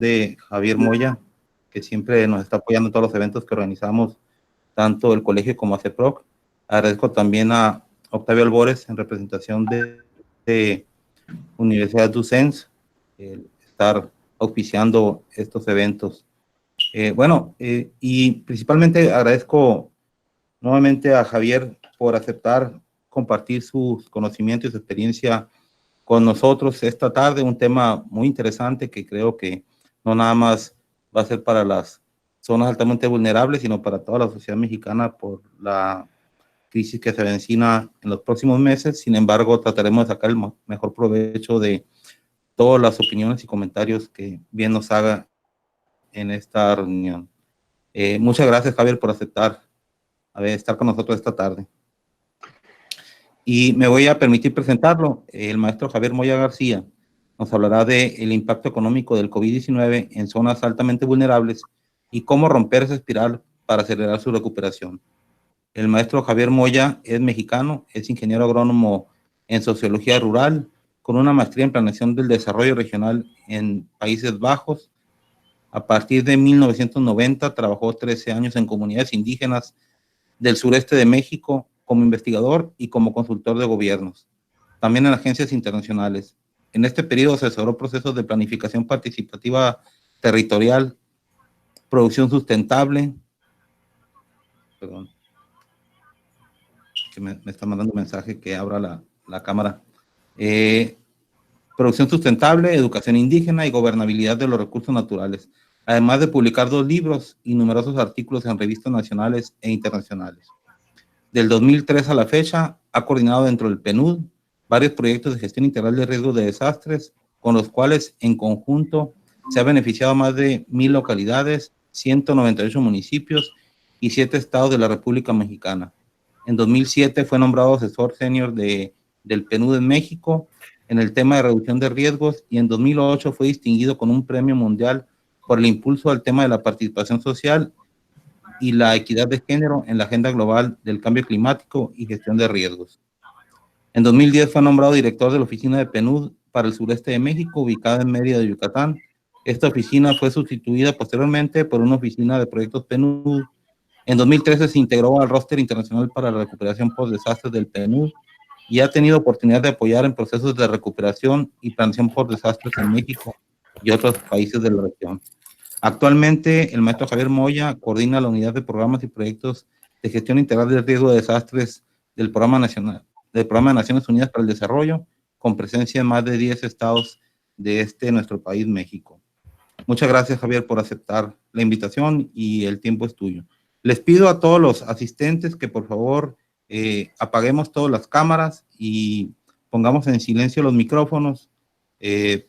de Javier Moya, que siempre nos está apoyando en todos los eventos que organizamos, tanto el colegio como ACEPROC. Agradezco también a Octavio Albores, en representación de Universidad Ducens, estar auspiciando estos eventos. Y principalmente agradezco nuevamente a Javier por aceptar compartir sus conocimientos y su experiencia con nosotros esta tarde, un tema muy interesante que creo que no nada más va a ser para las zonas altamente vulnerables, sino para toda la sociedad mexicana por la crisis que se avecina en los próximos meses. Sin embargo, trataremos de sacar el mejor provecho de todas las opiniones y comentarios que bien nos haga en esta reunión. Muchas gracias, Javier, por aceptar estar con nosotros esta tarde. Y me voy a permitir presentarlo. El maestro Javier Moya García nos hablará del impacto económico del COVID-19 en zonas altamente vulnerables y cómo romper esa espiral para acelerar su recuperación. El maestro Javier Moya es mexicano, es ingeniero agrónomo en sociología rural, con una maestría en planeación del desarrollo regional en Países Bajos. A partir de 1990 trabajó 13 años en comunidades indígenas del sureste de México como investigador y como consultor de gobiernos, también en agencias internacionales. En este periodo asesoró procesos de planificación participativa territorial, producción sustentable, perdón, que me está mandando un mensaje que abra la cámara, producción sustentable, educación indígena y gobernabilidad de los recursos naturales, además de publicar 2 libros y numerosos artículos en revistas nacionales e internacionales. Del 2003 a la fecha, ha coordinado dentro del PNUD varios proyectos de gestión integral de riesgos de desastres, con los cuales en conjunto se ha beneficiado a más de 1,000 localidades, 198 municipios y 7 estados de la República Mexicana. En 2007 fue nombrado asesor senior del PNUD en México en el tema de reducción de riesgos, y en 2008 fue distinguido con un premio mundial por el impulso al tema de la participación social y la equidad de género en la agenda global del cambio climático y gestión de riesgos. En 2010 fue nombrado director de la oficina de PNUD para el sureste de México, ubicada en Mérida, Yucatán. Esta oficina fue sustituida posteriormente por una oficina de proyectos PNUD. En 2013 se integró al roster internacional para la recuperación post-desastres del PNUD y ha tenido oportunidad de apoyar en procesos de recuperación y planeación por desastres en México y otros países de la región. Actualmente, el maestro Javier Moya coordina la unidad de programas y proyectos de gestión integral de riesgo de desastres del Programa de Naciones Unidas para el Desarrollo, con presencia en más de 10 estados de nuestro país, México. Muchas gracias, Javier, por aceptar la invitación, y el tiempo es tuyo. Les pido a todos los asistentes que por favor apaguemos todas las cámaras y pongamos en silencio los micrófonos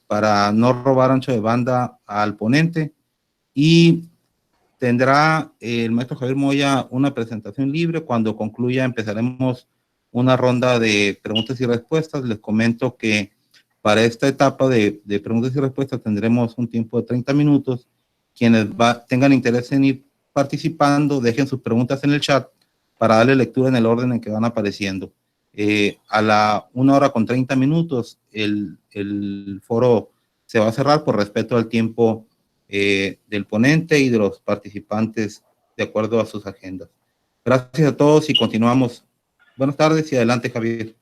para no robar ancho de banda al ponente. Y tendrá el maestro Javier Moya una presentación libre. Cuando concluya empezaremos una ronda de preguntas y respuestas. Les comento que para esta etapa de preguntas y respuestas tendremos un tiempo de 30 minutos. Quienes tengan interés en ir participando, dejen sus preguntas en el chat para darle lectura en el orden en que van apareciendo. A la 1:30 el foro se va a cerrar por respeto al tiempo del ponente y de los participantes de acuerdo a sus agendas. Gracias a todos y continuamos. Buenas tardes y adelante, Javier.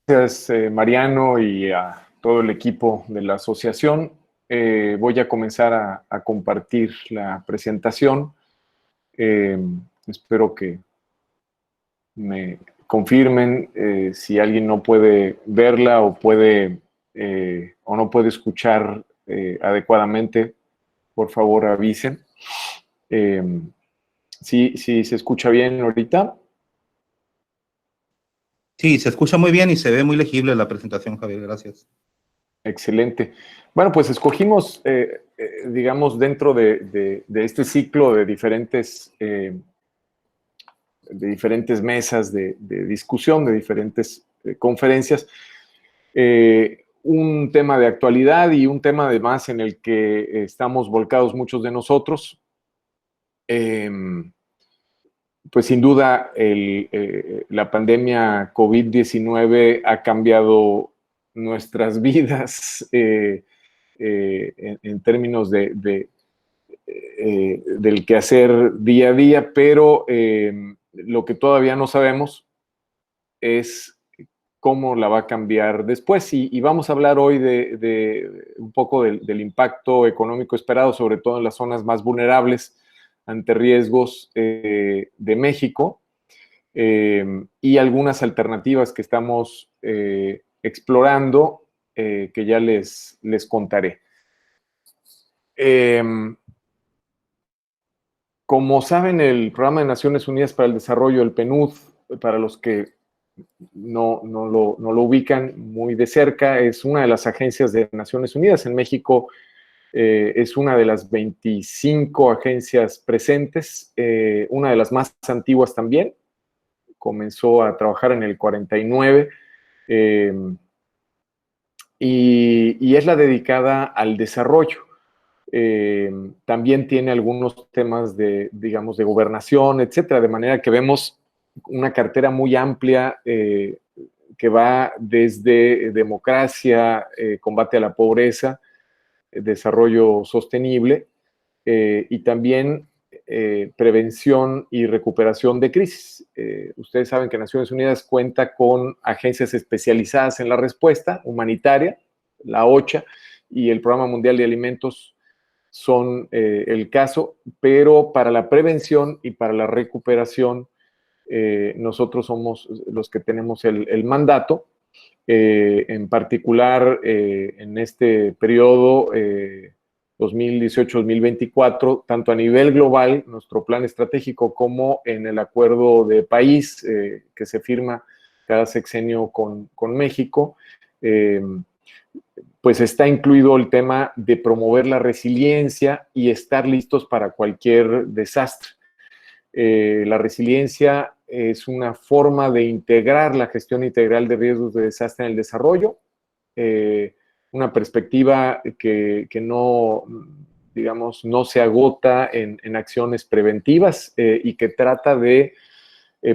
Gracias, Mariano, y a todo el equipo de la asociación. Voy a comenzar a compartir la presentación. Espero que me confirmen si alguien no puede verla o no puede escuchar adecuadamente. Por favor, avisen. ¿Sí se escucha bien ahorita? Sí, se escucha muy bien y se ve muy legible la presentación, Javier. Gracias. Excelente. Bueno, pues escogimos, digamos, dentro de este ciclo de diferentes mesas de discusión, de diferentes conferencias, un tema de actualidad y un tema además en el que estamos volcados muchos de nosotros. Pues sin duda la pandemia COVID-19 ha cambiado nuestras vidas en términos del quehacer día a día, pero lo que todavía no sabemos es cómo la va a cambiar después. Y vamos a hablar hoy de un poco del impacto económico esperado, sobre todo en las zonas más vulnerables ante riesgos de México, y algunas alternativas que estamos explorando, que ya les contaré. Como saben, el Programa de Naciones Unidas para el Desarrollo, el PNUD, para los que no lo ubican muy de cerca, es una de las agencias de Naciones Unidas. En México es una de las 25 agencias presentes, una de las más antiguas también. Comenzó a trabajar en el 49, y es la dedicada al desarrollo. También tiene algunos temas digamos, de gobernación, etcétera, de manera que vemos una cartera muy amplia que va desde democracia, combate a la pobreza, desarrollo sostenible, y también prevención y recuperación de crisis. Ustedes saben que Naciones Unidas cuenta con agencias especializadas en la respuesta humanitaria, la OCHA y el Programa Mundial de Alimentos son el caso, pero para la prevención y para la recuperación nosotros somos los que tenemos el mandato. En particular, en este periodo 2018-2024, tanto a nivel global, nuestro plan estratégico, como en el acuerdo de país que se firma cada sexenio con México, pues está incluido el tema de promover la resiliencia y estar listos para cualquier desastre. La resiliencia es una forma de integrar la gestión integral de riesgos de desastre en el desarrollo, una perspectiva que no, digamos, no se agota en acciones preventivas, y que trata de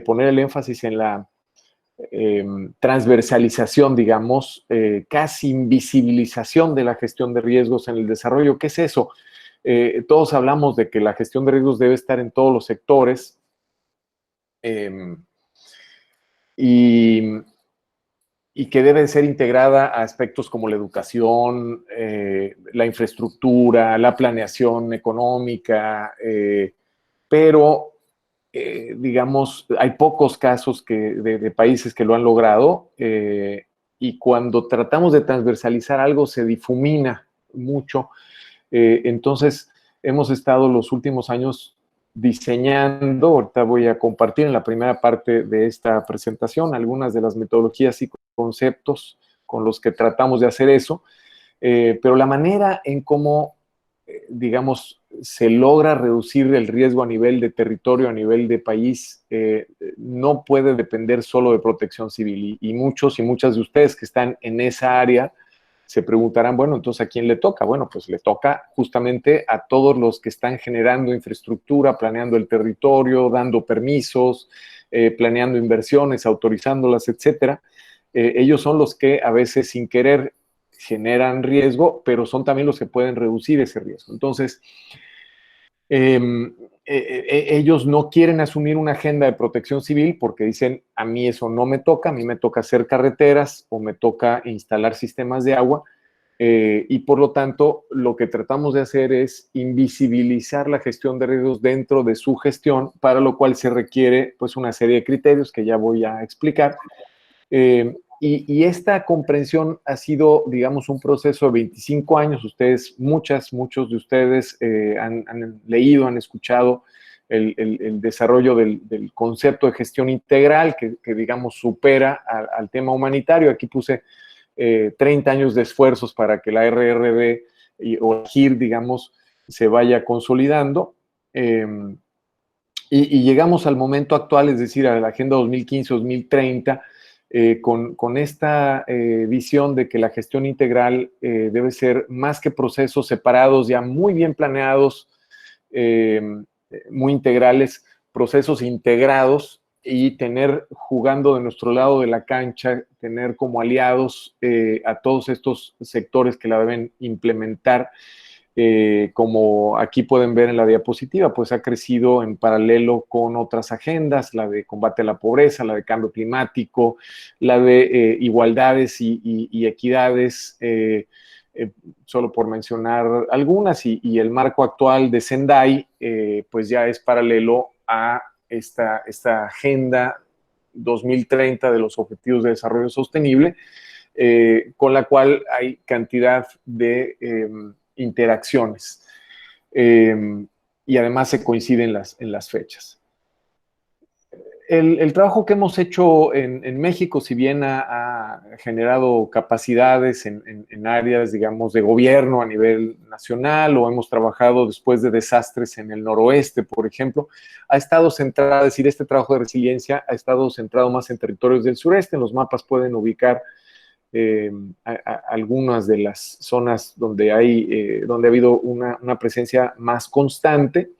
poner el énfasis en la transversalización, digamos, casi invisibilización de la gestión de riesgos en el desarrollo. ¿Qué es eso? Todos hablamos de que la gestión de riesgos debe estar en todos los sectores, y que debe ser integrada a aspectos como la educación, la infraestructura, la planeación económica, pero digamos, hay pocos casos de países que lo han logrado, y cuando tratamos de transversalizar algo se difumina mucho. Entonces, hemos estado los últimos años diseñando, ahorita voy a compartir en la primera parte de esta presentación algunas de las metodologías y conceptos con los que tratamos de hacer eso, pero la manera en cómo, digamos, se logra reducir el riesgo a nivel de territorio, a nivel de país, no puede depender solo de protección civil. Y muchos y muchas de ustedes que están en esa área se preguntarán, bueno, entonces, ¿a quién le toca? Bueno, pues le toca justamente a todos los que están generando infraestructura, planeando el territorio, dando permisos, planeando inversiones, autorizándolas, etcétera. Ellos son los que a veces sin querer generan riesgo, pero son también los que pueden reducir ese riesgo. Entonces, ellos no quieren asumir una agenda de protección civil porque dicen, a mí eso no me toca, a mí me toca hacer carreteras o me toca instalar sistemas de agua, y por lo tanto lo que tratamos de hacer es invisibilizar la gestión de riesgos dentro de su gestión, para lo cual se requiere pues una serie de criterios que ya voy a explicar. Y esta comprensión ha sido, digamos, un proceso de 25 años. Ustedes, muchos de ustedes han leído, han escuchado el desarrollo del concepto de gestión integral que digamos, supera al tema humanitario. Aquí puse 30 años de esfuerzos para que la RRB o el GIR, digamos, se vaya consolidando. Y llegamos al momento actual, es decir, a la Agenda 2015-2030, con esta visión de que la gestión integral debe ser más que procesos separados, ya muy bien planeados, muy integrales, procesos integrados y tener jugando de nuestro lado de la cancha, tener como aliados a todos estos sectores que la deben implementar, como aquí pueden ver en la diapositiva, pues ha crecido en paralelo con otras agendas, la de combate a la pobreza, la de cambio climático, la de igualdades y equidades, solo por mencionar algunas, y el marco actual de Sendai, pues ya es paralelo a esta agenda 2030 de los Objetivos de Desarrollo Sostenible, con la cual hay cantidad de interacciones, y además se coinciden en las fechas. El trabajo que hemos hecho en México, si bien ha generado capacidades en áreas, digamos, de gobierno a nivel nacional, o hemos trabajado después de desastres en el noroeste, por ejemplo, ha estado centrado, es decir, este trabajo de resiliencia ha estado centrado más en territorios del sureste. En los mapas pueden ubicar algunas de las zonas donde ha habido una presencia más constante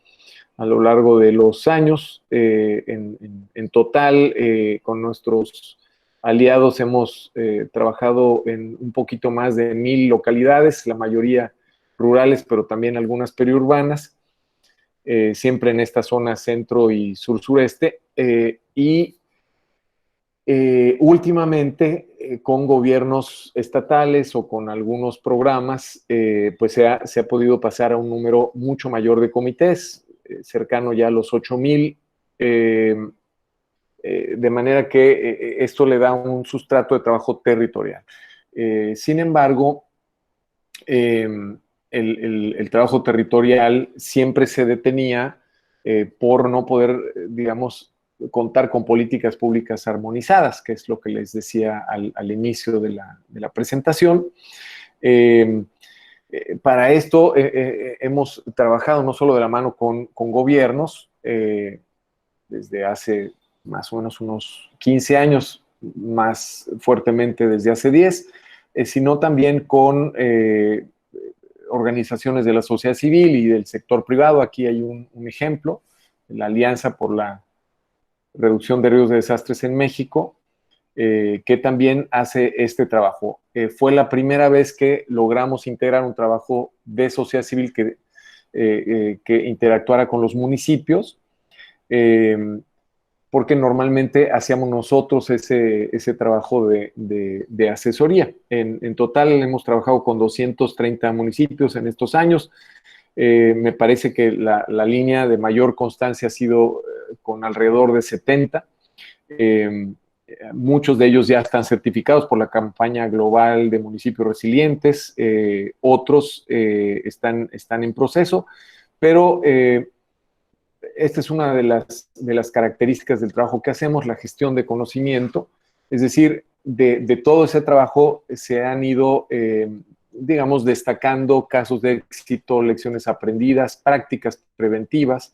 a lo largo de los años. En total, con nuestros aliados hemos trabajado en un poquito más de 1,000 localidades, la mayoría rurales, pero también algunas periurbanas, siempre en esta zona centro y sur-sureste, y últimamente con gobiernos estatales o con algunos programas, pues se ha podido pasar a un número mucho mayor de comités, cercano ya a los 8,000, de manera que esto le da un sustrato de trabajo territorial. Sin embargo, el trabajo territorial siempre se detenía por no poder, digamos, contar con políticas públicas armonizadas, que es lo que les decía al inicio de la presentación. Para esto hemos trabajado no solo de la mano con gobiernos, desde hace más o menos unos 15 años, más fuertemente desde hace 10, sino también con organizaciones de la sociedad civil y del sector privado. Aquí hay un ejemplo, la Alianza por la Reducción de Riesgos de Desastres en México, que también hace este trabajo. Fue la primera vez que logramos integrar un trabajo de sociedad civil que interactuara con los municipios, porque normalmente hacíamos nosotros ese trabajo de asesoría. En total hemos trabajado con 230 municipios en estos años. Me parece que la línea de mayor constancia ha sido con alrededor de 70. Muchos de ellos ya están certificados por la campaña global de municipios resilientes, otros están en proceso, pero esta es una de las características del trabajo que hacemos, la gestión de conocimiento. Es decir, de todo ese trabajo se han ido, digamos, destacando casos de éxito, lecciones aprendidas, prácticas preventivas,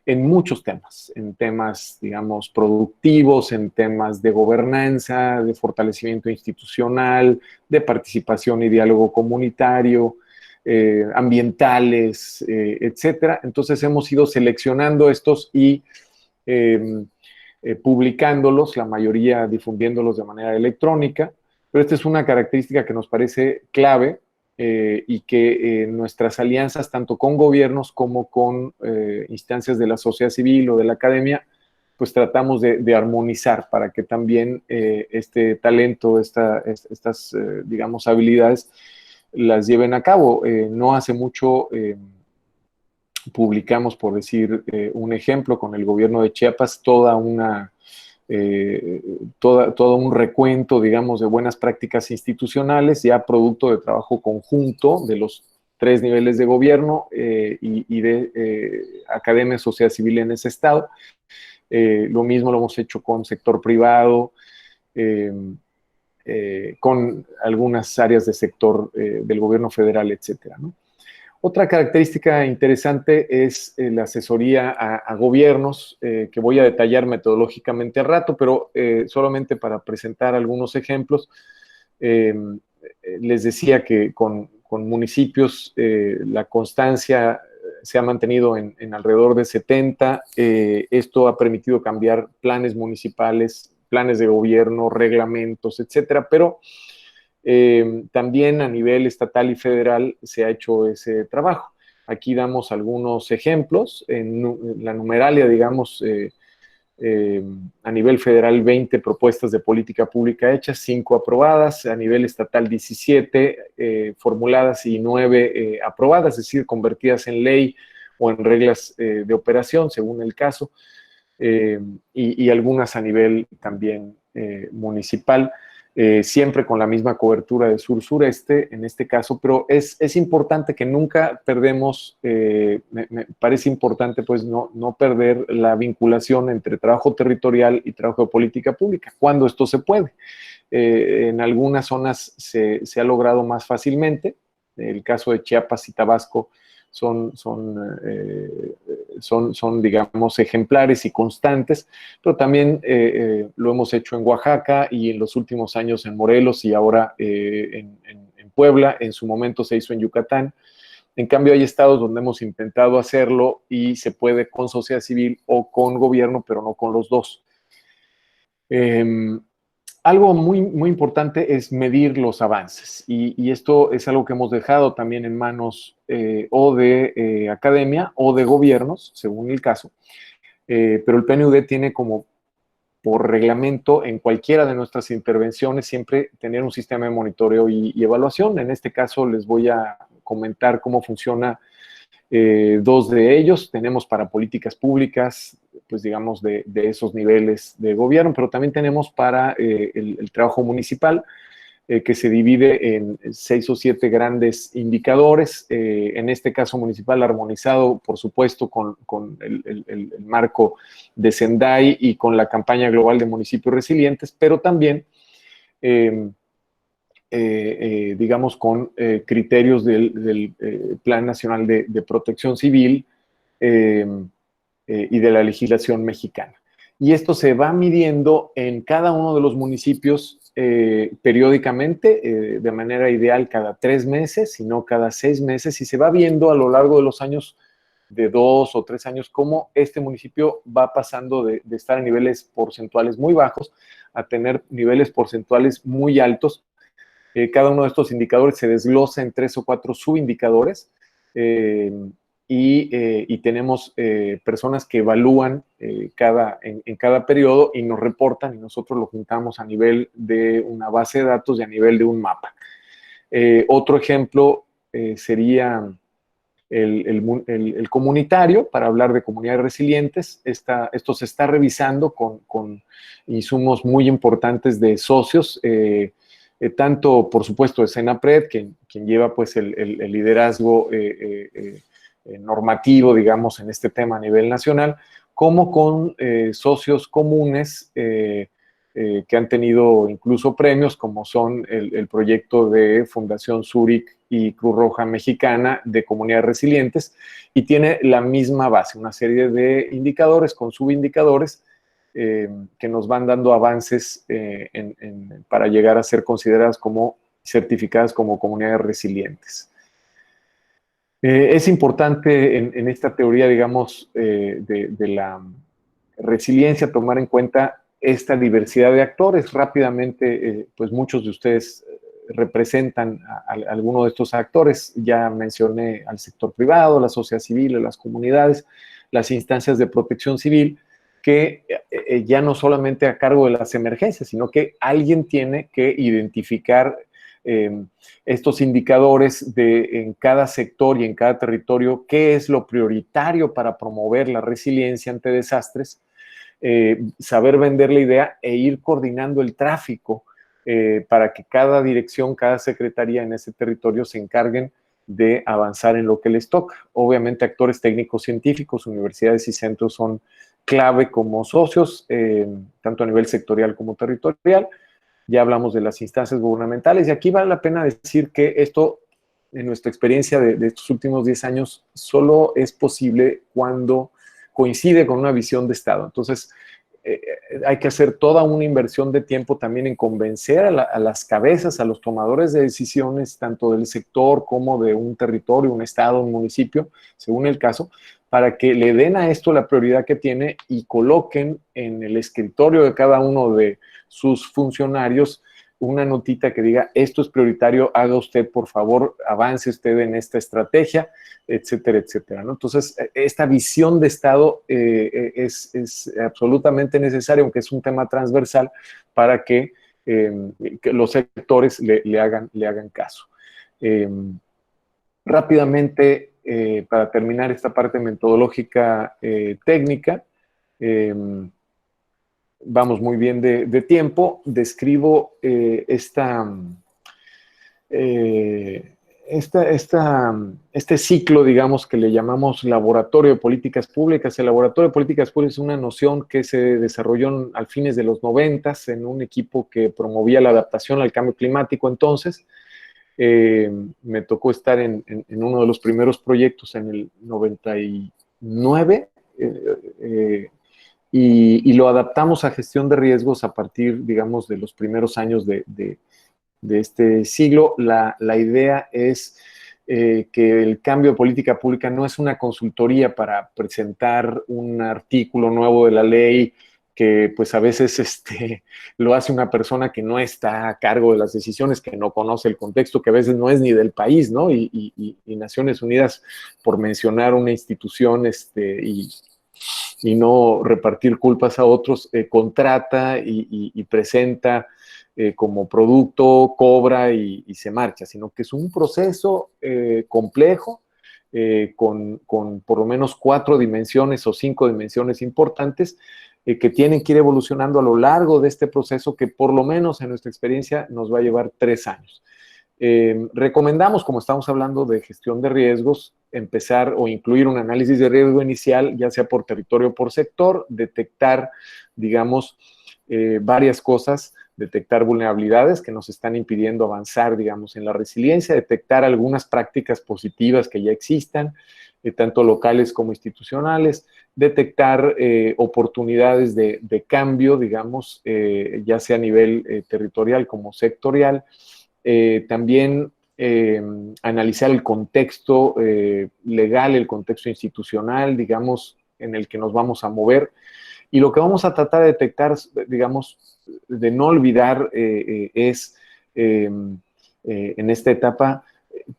en muchos temas, en temas, digamos, productivos, en temas de gobernanza, de fortalecimiento institucional, de participación y diálogo comunitario, ambientales, etcétera. Entonces hemos ido seleccionando estos y publicándolos, la mayoría difundiéndolos de manera electrónica, pero esta es una característica que nos parece clave, y que nuestras alianzas, tanto con gobiernos como con instancias de la sociedad civil o de la academia, pues tratamos de armonizar para que también este talento, estas, digamos, habilidades, las lleven a cabo. No hace mucho publicamos, por decir un ejemplo, con el gobierno de Chiapas, todo un recuento, digamos, de buenas prácticas institucionales, ya producto de trabajo conjunto de los 3 niveles de gobierno y de academia, sociedad civil en ese estado. Lo mismo lo hemos hecho con sector privado, con algunas áreas de sector del gobierno federal, etcétera, ¿no? Otra característica interesante es la asesoría a gobiernos, que voy a detallar metodológicamente al rato, pero solamente para presentar algunos ejemplos. Les decía que con municipios la constancia se ha mantenido en alrededor de 70. Esto ha permitido cambiar planes municipales, planes de gobierno, reglamentos, etcétera, pero también a nivel estatal y federal se ha hecho ese trabajo. Aquí damos algunos ejemplos. En la numeralia, digamos, a nivel federal 20 propuestas de política pública hechas, 5 aprobadas, a nivel estatal 17 formuladas y 9 aprobadas, es decir, convertidas en ley o en reglas de operación, según el caso, y algunas a nivel también municipal. Siempre con la misma cobertura de sur-sureste, en este caso, pero es importante que nunca perdemos, me parece importante pues no perder la vinculación entre trabajo territorial y trabajo de política pública, cuando esto se puede. En algunas zonas se ha logrado más fácilmente. El caso de Chiapas y Tabasco son, digamos, ejemplares y constantes, pero también lo hemos hecho en Oaxaca y en los últimos años en Morelos y ahora en Puebla. En su momento se hizo en Yucatán. En cambio, hay estados donde hemos intentado hacerlo y se puede con sociedad civil o con gobierno, pero no con los dos. Algo muy importante es medir los avances, y esto es algo que hemos dejado también en manos o de academia o de gobiernos, según el caso, pero el PNUD tiene como por reglamento en cualquiera de nuestras intervenciones siempre tener un sistema de monitoreo y evaluación. En este caso les voy a comentar cómo funciona dos de ellos. Tenemos para políticas públicas, pues digamos, de esos niveles de gobierno, pero también tenemos para el trabajo municipal, que se divide en 6 o 7 grandes indicadores. En este caso municipal, armonizado, por supuesto, con el marco de Sendai y con la campaña global de municipios resilientes, pero también digamos, con criterios del Plan Nacional de Protección Civil y de la legislación mexicana. Y esto se va midiendo en cada uno de los municipios periódicamente, de manera ideal cada 3 meses, si no cada 6 meses, y se va viendo a lo largo de los años, de 2 o 3 años, cómo este municipio va pasando de estar en niveles porcentuales muy bajos a tener niveles porcentuales muy altos. Cada uno de estos indicadores se desglosa en 3 o 4 subindicadores y tenemos personas que evalúan en cada periodo y nos reportan, y nosotros lo juntamos a nivel de una base de datos y a nivel de un mapa. Otro ejemplo sería el comunitario, para hablar de comunidades resilientes. Esto se está revisando con insumos muy importantes de socios, tanto, por supuesto, de Senapred, quien lleva pues el liderazgo normativo, digamos, en este tema a nivel nacional, como con socios comunes que han tenido incluso premios, como son el proyecto de Fundación Zurich y Cruz Roja Mexicana de Comunidades Resilientes, y tiene la misma base, una serie de indicadores con subindicadores que nos van dando avances para llegar a ser consideradas como certificadas como comunidades resilientes. Es importante en esta teoría, digamos, de la resiliencia, tomar en cuenta esta diversidad de actores. Rápidamente, pues muchos de ustedes representan a alguno de estos actores. Ya mencioné al sector privado, la sociedad civil, las comunidades, las instancias de protección civil, que ya no solamente a cargo de las emergencias, sino que alguien tiene que identificar estos indicadores en cada sector y en cada territorio, qué es lo prioritario para promover la resiliencia ante desastres, saber vender la idea e ir coordinando el tráfico para que cada dirección, cada secretaría en ese territorio se encarguen de avanzar en lo que les toca. Obviamente, actores técnicos científicos, universidades y centros son clave como socios, tanto a nivel sectorial como territorial. Ya hablamos de las instancias gubernamentales, y aquí vale la pena decir que esto, en nuestra experiencia de estos últimos 10 años, solo es posible cuando coincide con una visión de Estado. Entonces, hay que hacer toda una inversión de tiempo también en convencer a las cabezas, a los tomadores de decisiones, tanto del sector como de un territorio, un estado, un municipio, según el caso, para que le den a esto la prioridad que tiene y coloquen en el escritorio de cada uno de sus funcionarios una notita que diga, esto es prioritario, haga usted, por favor, avance usted en esta estrategia, etcétera, etcétera, ¿no? Entonces, esta visión de Estado es absolutamente necesaria, aunque es un tema transversal, para que los sectores le hagan caso. Rápidamente, para terminar esta parte metodológica técnica, vamos muy bien de tiempo, describo este ciclo, digamos, que le llamamos Laboratorio de Políticas Públicas. El Laboratorio de Políticas Públicas es una noción que se desarrolló al fines de los 90 en un equipo que promovía la adaptación al cambio climático entonces. Me tocó estar en uno de los primeros proyectos en el 99, y lo adaptamos a gestión de riesgos a partir, digamos, de los primeros años de este siglo. La idea es que el cambio de política pública no es una consultoría para presentar un artículo nuevo de la ley que pues a veces lo hace una persona que no está a cargo de las decisiones, que no conoce el contexto, que a veces no es ni del país, ¿no? Y Naciones Unidas, por mencionar una institución, y no repartir culpas a otros, contrata y presenta como producto, cobra y se marcha, sino que es un proceso complejo, con por lo menos 4 dimensiones o 5 dimensiones importantes, que tienen que ir evolucionando a lo largo de este proceso, que por lo menos en nuestra experiencia nos va a llevar 3 años. Recomendamos, como estamos hablando de gestión de riesgos, empezar o incluir un análisis de riesgo inicial, ya sea por territorio o por sector, detectar, digamos, varias cosas, detectar vulnerabilidades que nos están impidiendo avanzar, digamos, en la resiliencia, detectar algunas prácticas positivas que ya existan, tanto locales como institucionales, detectar oportunidades de cambio, digamos, ya sea a nivel territorial como sectorial. También analizar el contexto legal, el contexto institucional, digamos, en el que nos vamos a mover. Y lo que vamos a tratar de detectar, digamos, de no olvidar es, en esta etapa,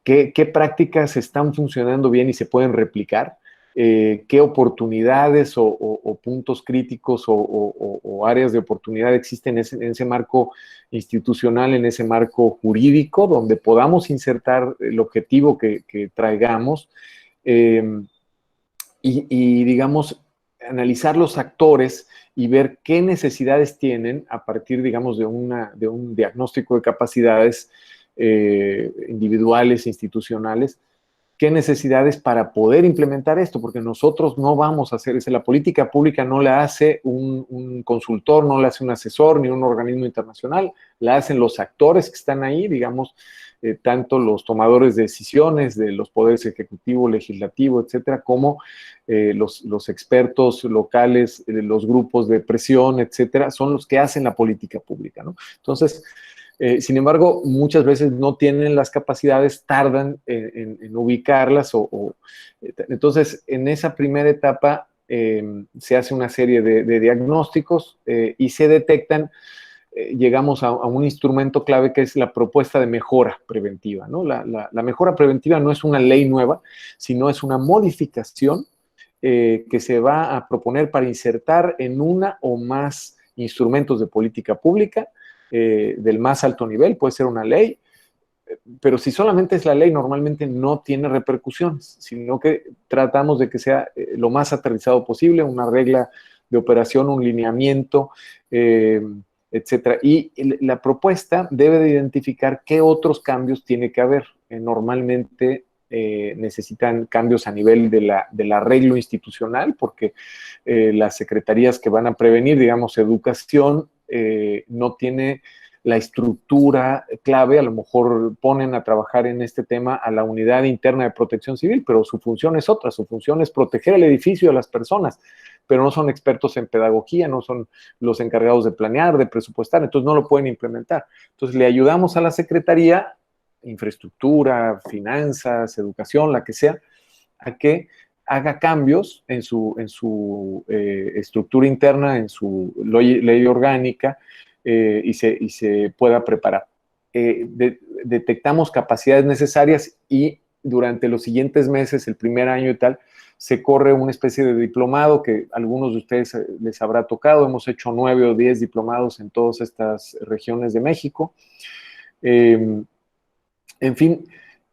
qué prácticas están funcionando bien y se pueden replicar, qué oportunidades o puntos críticos o áreas de oportunidad existen en ese marco institucional, en ese marco jurídico, donde podamos insertar el objetivo que traigamos, y digamos, analizar los actores y ver qué necesidades tienen a partir, digamos, de un diagnóstico de capacidades individuales, institucionales, qué necesidades para poder implementar esto, porque nosotros no vamos a hacer eso. La política pública no la hace un consultor, no la hace un asesor, ni un organismo internacional, la hacen los actores que están ahí, digamos, tanto los tomadores de decisiones de los poderes ejecutivo, legislativo, etcétera, como los expertos locales, los grupos de presión, etcétera, son los que hacen la política pública, ¿no? Entonces, sin embargo, muchas veces no tienen las capacidades, tardan en ubicarlas. Entonces, en esa primera etapa se hace una serie de diagnósticos y se detectan, llegamos a un instrumento clave que es la propuesta de mejora preventiva, ¿no? La mejora preventiva no es una ley nueva, sino es una modificación que se va a proponer para insertar en una o más instrumentos de política pública, del más alto nivel, puede ser una ley, pero si solamente es la ley, normalmente no tiene repercusiones, sino que tratamos de que sea lo más aterrizado posible, una regla de operación, un lineamiento, etcétera. Y la propuesta debe de identificar qué otros cambios tiene que haber. Normalmente necesitan cambios a nivel del arreglo institucional, porque las secretarías que van a prevenir, digamos, educación, no tiene la estructura clave, a lo mejor ponen a trabajar en este tema a la unidad interna de protección civil, pero su función es otra, su función es proteger el edificio de las personas, pero no son expertos en pedagogía, no son los encargados de planear, de presupuestar, entonces no lo pueden implementar. Entonces le ayudamos a la Secretaría, infraestructura, finanzas, educación, la que sea, a que haga cambios en su estructura interna, en su ley orgánica, y se pueda preparar. Detectamos capacidades necesarias y durante los siguientes meses, el primer año y tal, se corre una especie de diplomado que a algunos de ustedes les habrá tocado. Hemos hecho 9 o 10 diplomados en todas estas regiones de México. En fin,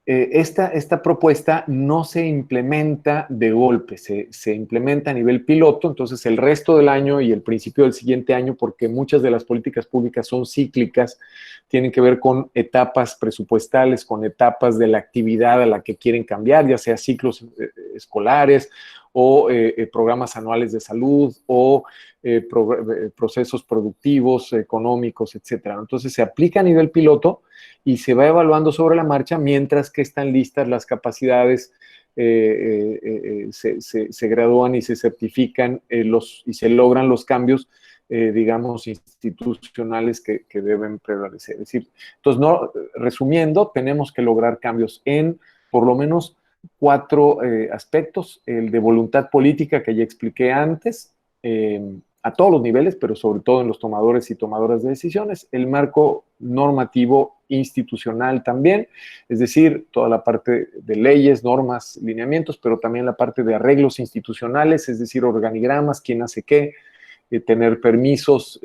esta propuesta no se implementa de golpe, se implementa a nivel piloto, entonces el resto del año y el principio del siguiente año, porque muchas de las políticas públicas son cíclicas, tienen que ver con etapas presupuestales, con etapas de la actividad a la que quieren cambiar, ya sea ciclos escolares o programas anuales de salud o procesos productivos, económicos, etcétera. Entonces se aplica a nivel piloto y se va evaluando sobre la marcha mientras que están listas las capacidades, se gradúan y se certifican y se logran los cambios, digamos, institucionales que deben prevalecer. Es decir, entonces, resumiendo, tenemos que lograr cambios en por lo menos 4 aspectos: el de voluntad política, que ya expliqué antes, a todos los niveles, pero sobre todo en los tomadores y tomadoras de decisiones; el marco normativo institucional también, es decir, toda la parte de leyes, normas, lineamientos, pero también la parte de arreglos institucionales, es decir, organigramas, quién hace qué, tener permisos,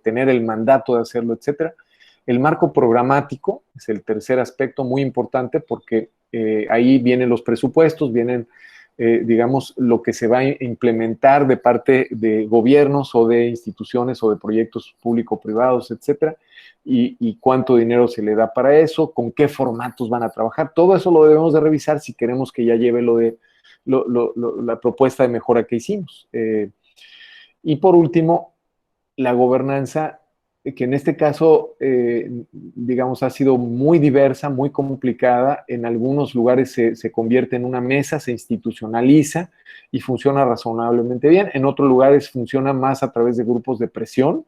tener el mandato de hacerlo, etcétera. El marco programático es el tercer aspecto muy importante, porque ahí vienen los presupuestos, vienen digamos, lo que se va a implementar de parte de gobiernos o de instituciones o de proyectos público-privados, etcétera, y cuánto dinero se le da para eso, con qué formatos van a trabajar. Todo eso lo debemos de revisar si queremos que ya lleve la propuesta de mejora que hicimos. Y por último, la gobernanza, que en este caso, digamos, ha sido muy diversa, muy complicada. En algunos lugares se convierte en una mesa, se institucionaliza y funciona razonablemente bien. En otros lugares funciona más a través de grupos de presión,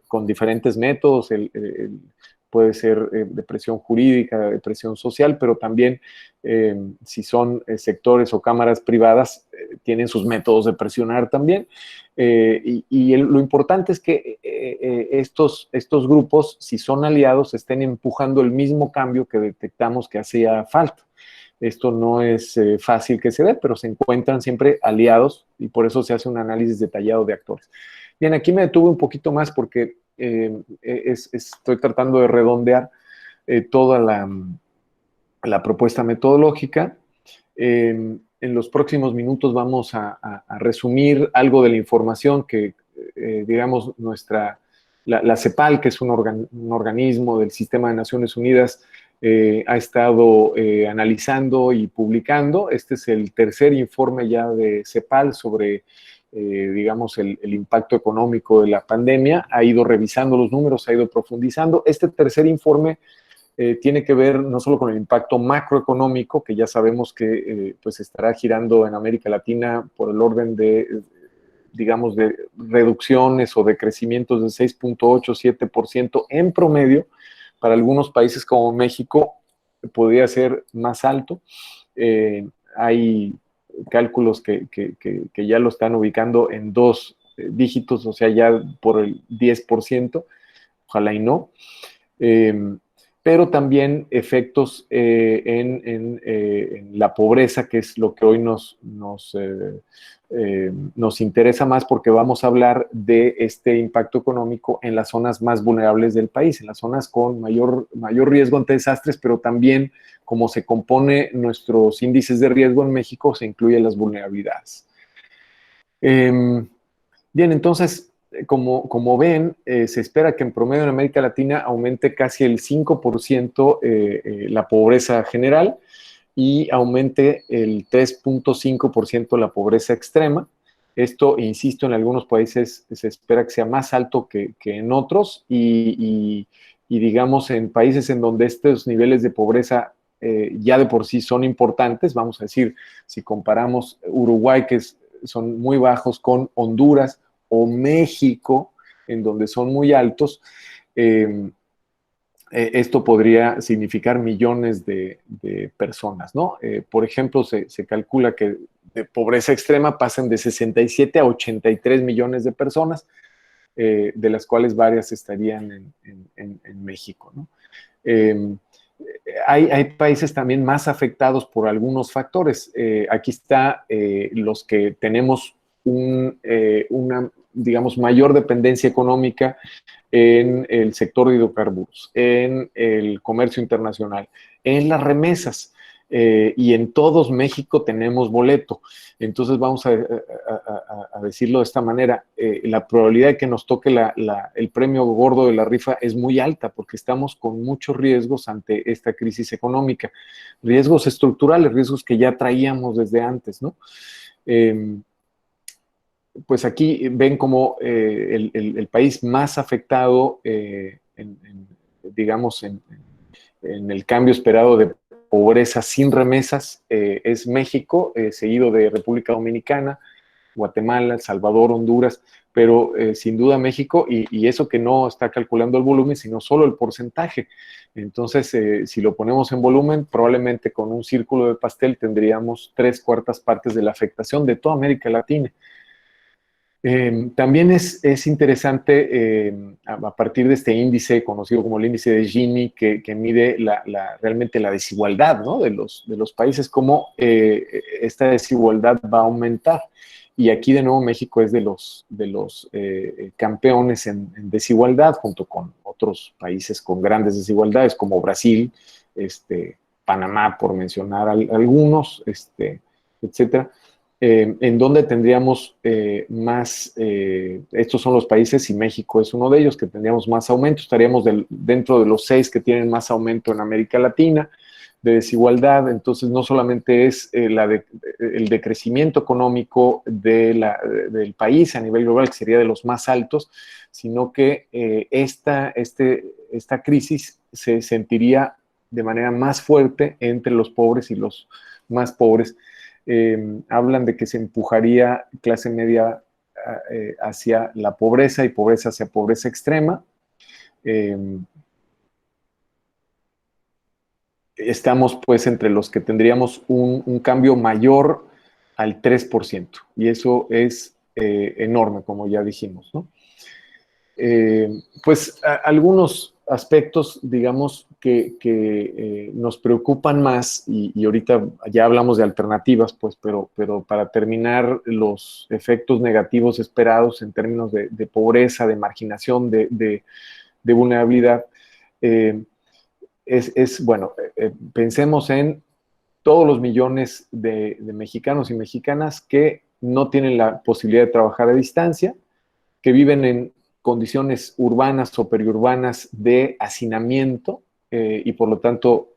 con diferentes métodos. Puede ser de presión jurídica, de presión social, pero también si son sectores o cámaras privadas, tienen sus métodos de presionar también. Lo importante es que estos grupos, si son aliados, estén empujando el mismo cambio que detectamos que hacía falta. Esto no es fácil que se dé, pero se encuentran siempre aliados y por eso se hace un análisis detallado de actores. Bien, aquí me detuve un poquito más porque estoy tratando de redondear toda la propuesta metodológica. En los próximos minutos vamos a resumir algo de la información que, digamos, la CEPAL, que es un organismo del Sistema de Naciones Unidas, ha estado analizando y publicando. Este es el tercer informe ya de CEPAL sobre digamos, el impacto económico de la pandemia. Ha ido revisando los números, ha ido profundizando. Este tercer informe tiene que ver no solo con el impacto macroeconómico, que ya sabemos que pues estará girando en América Latina por el orden de, digamos, de reducciones o de crecimientos de 6.8-7% en promedio. Para algunos países como México podría ser más alto. Hay cálculos que ya lo están ubicando en 2 dígitos, o sea, ya por el 10%, ojalá y no. Pero también efectos en la pobreza, que es lo que hoy nos interesa más, porque vamos a hablar de este impacto económico en las zonas más vulnerables del país, en las zonas con mayor riesgo ante desastres, pero también, como se compone nuestros índices de riesgo en México, se incluyen las vulnerabilidades. Bien, entonces, como ven, se espera que en promedio en América Latina aumente casi el 5% la pobreza general y aumente el 3.5% la pobreza extrema. Esto, insisto, en algunos países se espera que sea más alto que en otros y digamos en países en donde estos niveles de pobreza ya de por sí son importantes, vamos a decir, si comparamos Uruguay, son muy bajos, con Honduras o México, en donde son muy altos, esto podría significar millones de personas, ¿no? Por ejemplo, se calcula que de pobreza extrema pasan de 67 a 83 millones de personas, de las cuales varias estarían en México, ¿no? Hay países también más afectados por algunos factores. Aquí está los que tenemos una, digamos, mayor dependencia económica en el sector de hidrocarburos, en el comercio internacional, en las remesas. Y en todos México tenemos boleto. Entonces vamos a decirlo de esta manera, la probabilidad de que nos toque el premio gordo de la rifa es muy alta porque estamos con muchos riesgos ante esta crisis económica, riesgos estructurales, riesgos que ya traíamos desde antes, ¿no? Pues aquí ven como el país más afectado, digamos, en el cambio esperado de pobreza sin remesas es México, seguido de República Dominicana, Guatemala, El Salvador, Honduras, pero sin duda México, y eso que no está calculando el volumen, sino solo el porcentaje. Entonces, si lo ponemos en volumen, probablemente con un círculo de pastel tendríamos 3/4 partes de la afectación de toda América Latina. También es interesante, a partir de este índice conocido como el índice de Gini, que mide realmente la desigualdad, ¿no?, de los países, cómo esta desigualdad va a aumentar. Y aquí de nuevo México es de los campeones en desigualdad, junto con otros países con grandes desigualdades, como Brasil, Panamá, por mencionar algunos, etcétera. En donde tendríamos más, estos son los países y México es uno de ellos, que tendríamos más aumento, estaríamos dentro de los 6 que tienen más aumento en América Latina de desigualdad. Entonces no solamente es el decrecimiento económico del país a nivel global, que sería de los más altos, sino que esta crisis se sentiría de manera más fuerte entre los pobres y los más pobres. Hablan de que se empujaría clase media hacia la pobreza y pobreza hacia pobreza extrema. Estamos pues entre los que tendríamos un cambio mayor al 3%, y eso es enorme, como ya dijimos, ¿no? Pues algunos aspectos, digamos, que nos preocupan más, y ahorita ya hablamos de alternativas, pues, pero para terminar, los efectos negativos esperados en términos de pobreza, de marginación, de vulnerabilidad, bueno, pensemos en todos los millones de mexicanos y mexicanas que no tienen la posibilidad de trabajar a distancia, que viven en condiciones urbanas o periurbanas de hacinamiento y por lo tanto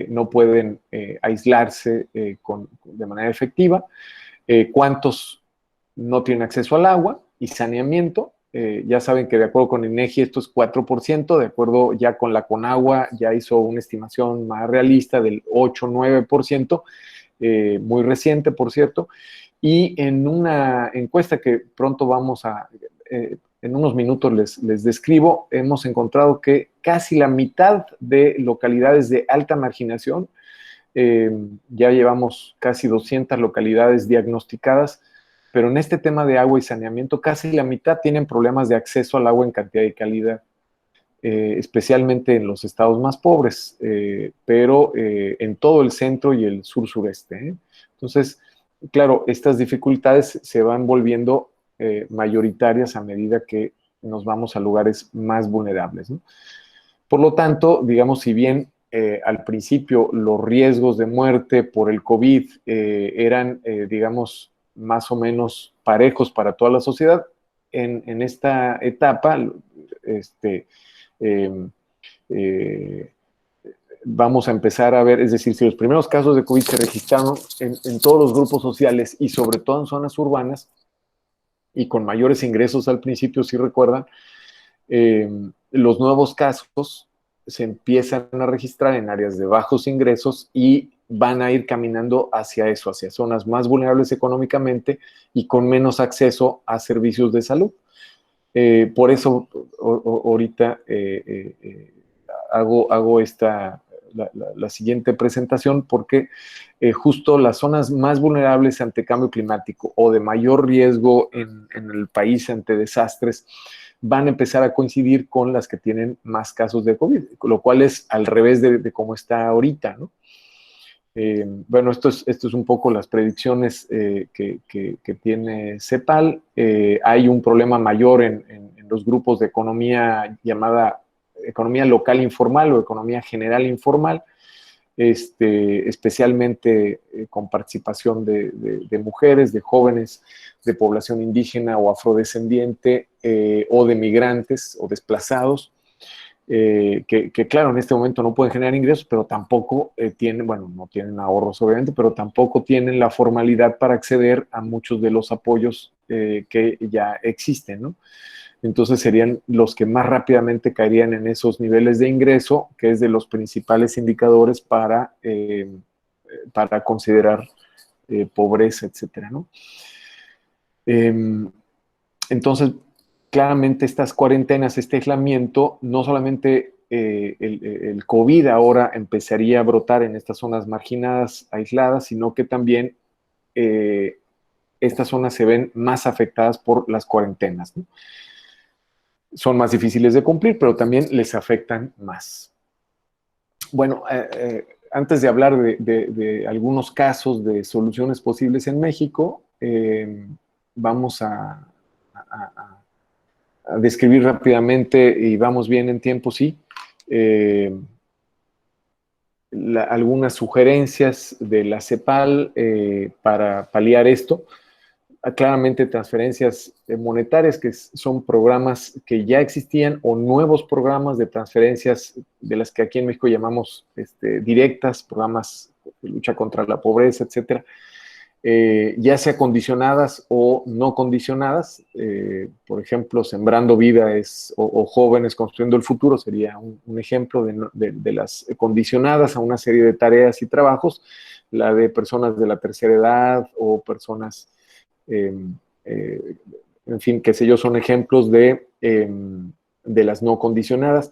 no pueden aislarse de manera efectiva. ¿Cuántos no tienen acceso al agua y saneamiento? Ya saben que de acuerdo con INEGI esto es 4%, de acuerdo ya con la Conagua ya hizo una estimación más realista del 8-9%, muy reciente, por cierto, y en una encuesta que pronto vamos a... en unos minutos les describo, hemos encontrado que casi la mitad de localidades de alta marginación, ya llevamos casi 200 localidades diagnosticadas, pero en este tema de agua y saneamiento, casi la mitad tienen problemas de acceso al agua en cantidad y calidad, especialmente en los estados más pobres, pero en todo el centro y el sur-sureste. Entonces, claro, estas dificultades se van volviendo mayoritarias a medida que nos vamos a lugares más vulnerables, ¿no? Por lo tanto, digamos, si bien al principio los riesgos de muerte por el COVID eran, digamos, más o menos parejos para toda la sociedad, en esta etapa, vamos a empezar a ver, es decir, si los primeros casos de COVID se registraron en todos los grupos sociales y sobre todo en zonas urbanas, y con mayores ingresos al principio, si recuerdan, los nuevos casos se empiezan a registrar en áreas de bajos ingresos y van a ir caminando hacia eso, hacia zonas más vulnerables económicamente y con menos acceso a servicios de salud. Por eso ahorita hago la siguiente presentación, porque justo las zonas más vulnerables ante cambio climático o de mayor riesgo en el país ante desastres van a empezar a coincidir con las que tienen más casos de COVID, lo cual es al revés de cómo está ahorita, ¿no? Bueno, esto es un poco las predicciones que tiene CEPAL. Hay un problema mayor en los grupos de economía llamada economía local informal o economía general informal, especialmente con participación de mujeres, de jóvenes, de población indígena o afrodescendiente, o de migrantes o desplazados, que claro, en este momento no pueden generar ingresos, pero tampoco tienen, bueno, no tienen ahorros obviamente, pero tampoco tienen la formalidad para acceder a muchos de los apoyos que ya existen, ¿no? Entonces serían los que más rápidamente caerían en esos niveles de ingreso, que es de los principales indicadores para considerar pobreza, etcétera, ¿no? Entonces, claramente estas cuarentenas, este aislamiento, no solamente el COVID ahora empezaría a brotar en estas zonas marginadas, aisladas, sino que también estas zonas se ven más afectadas por las cuarentenas, ¿no? Son más difíciles de cumplir, pero también les afectan más. Bueno, antes de hablar de algunos casos de soluciones posibles en México, vamos a describir rápidamente, y vamos bien en tiempo, sí, algunas sugerencias de la CEPAL para paliar esto. Claramente transferencias monetarias, que son programas que ya existían, o nuevos programas de transferencias de las que aquí en México llamamos directas, programas de lucha contra la pobreza, etcétera, ya sea condicionadas o no condicionadas. Por ejemplo, Sembrando Vida o Jóvenes Construyendo el Futuro sería un ejemplo de las condicionadas a una serie de tareas y trabajos, la de personas de la tercera edad o personas en fin, qué sé yo, son ejemplos de las no condicionadas.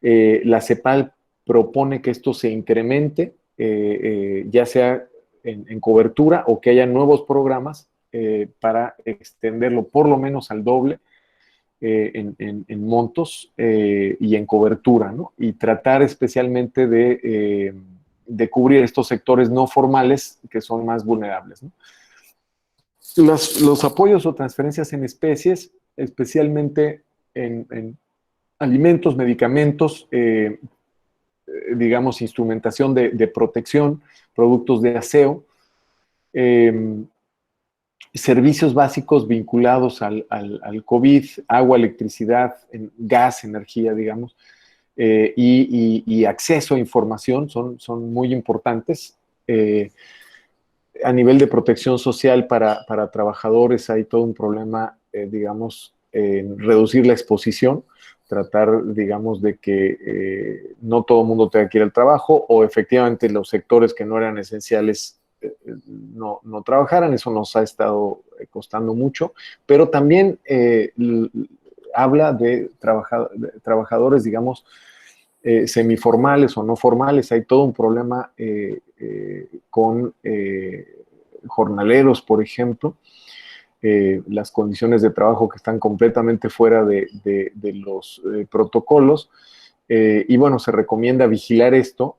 La CEPAL propone que esto se incremente, ya sea en cobertura o que haya nuevos programas para extenderlo por lo menos al doble en montos y en cobertura, ¿no? Y tratar especialmente de cubrir estos sectores no formales que son más vulnerables, ¿no? Los apoyos o transferencias en especies, especialmente en alimentos, medicamentos, digamos, instrumentación de protección, productos de aseo, servicios básicos vinculados al COVID, agua, electricidad, gas, energía, digamos, y acceso a información son muy importantes. A nivel de protección social para trabajadores hay todo un problema, digamos, en reducir la exposición, tratar, digamos, de que no todo el mundo tenga que ir al trabajo, o efectivamente los sectores que no eran esenciales no trabajaran. Eso nos ha estado costando mucho, pero también habla de trabajadores, digamos, semiformales o no formales. Hay todo un problema con jornaleros, por ejemplo, las condiciones de trabajo que están completamente fuera de los protocolos, y bueno, se recomienda vigilar esto,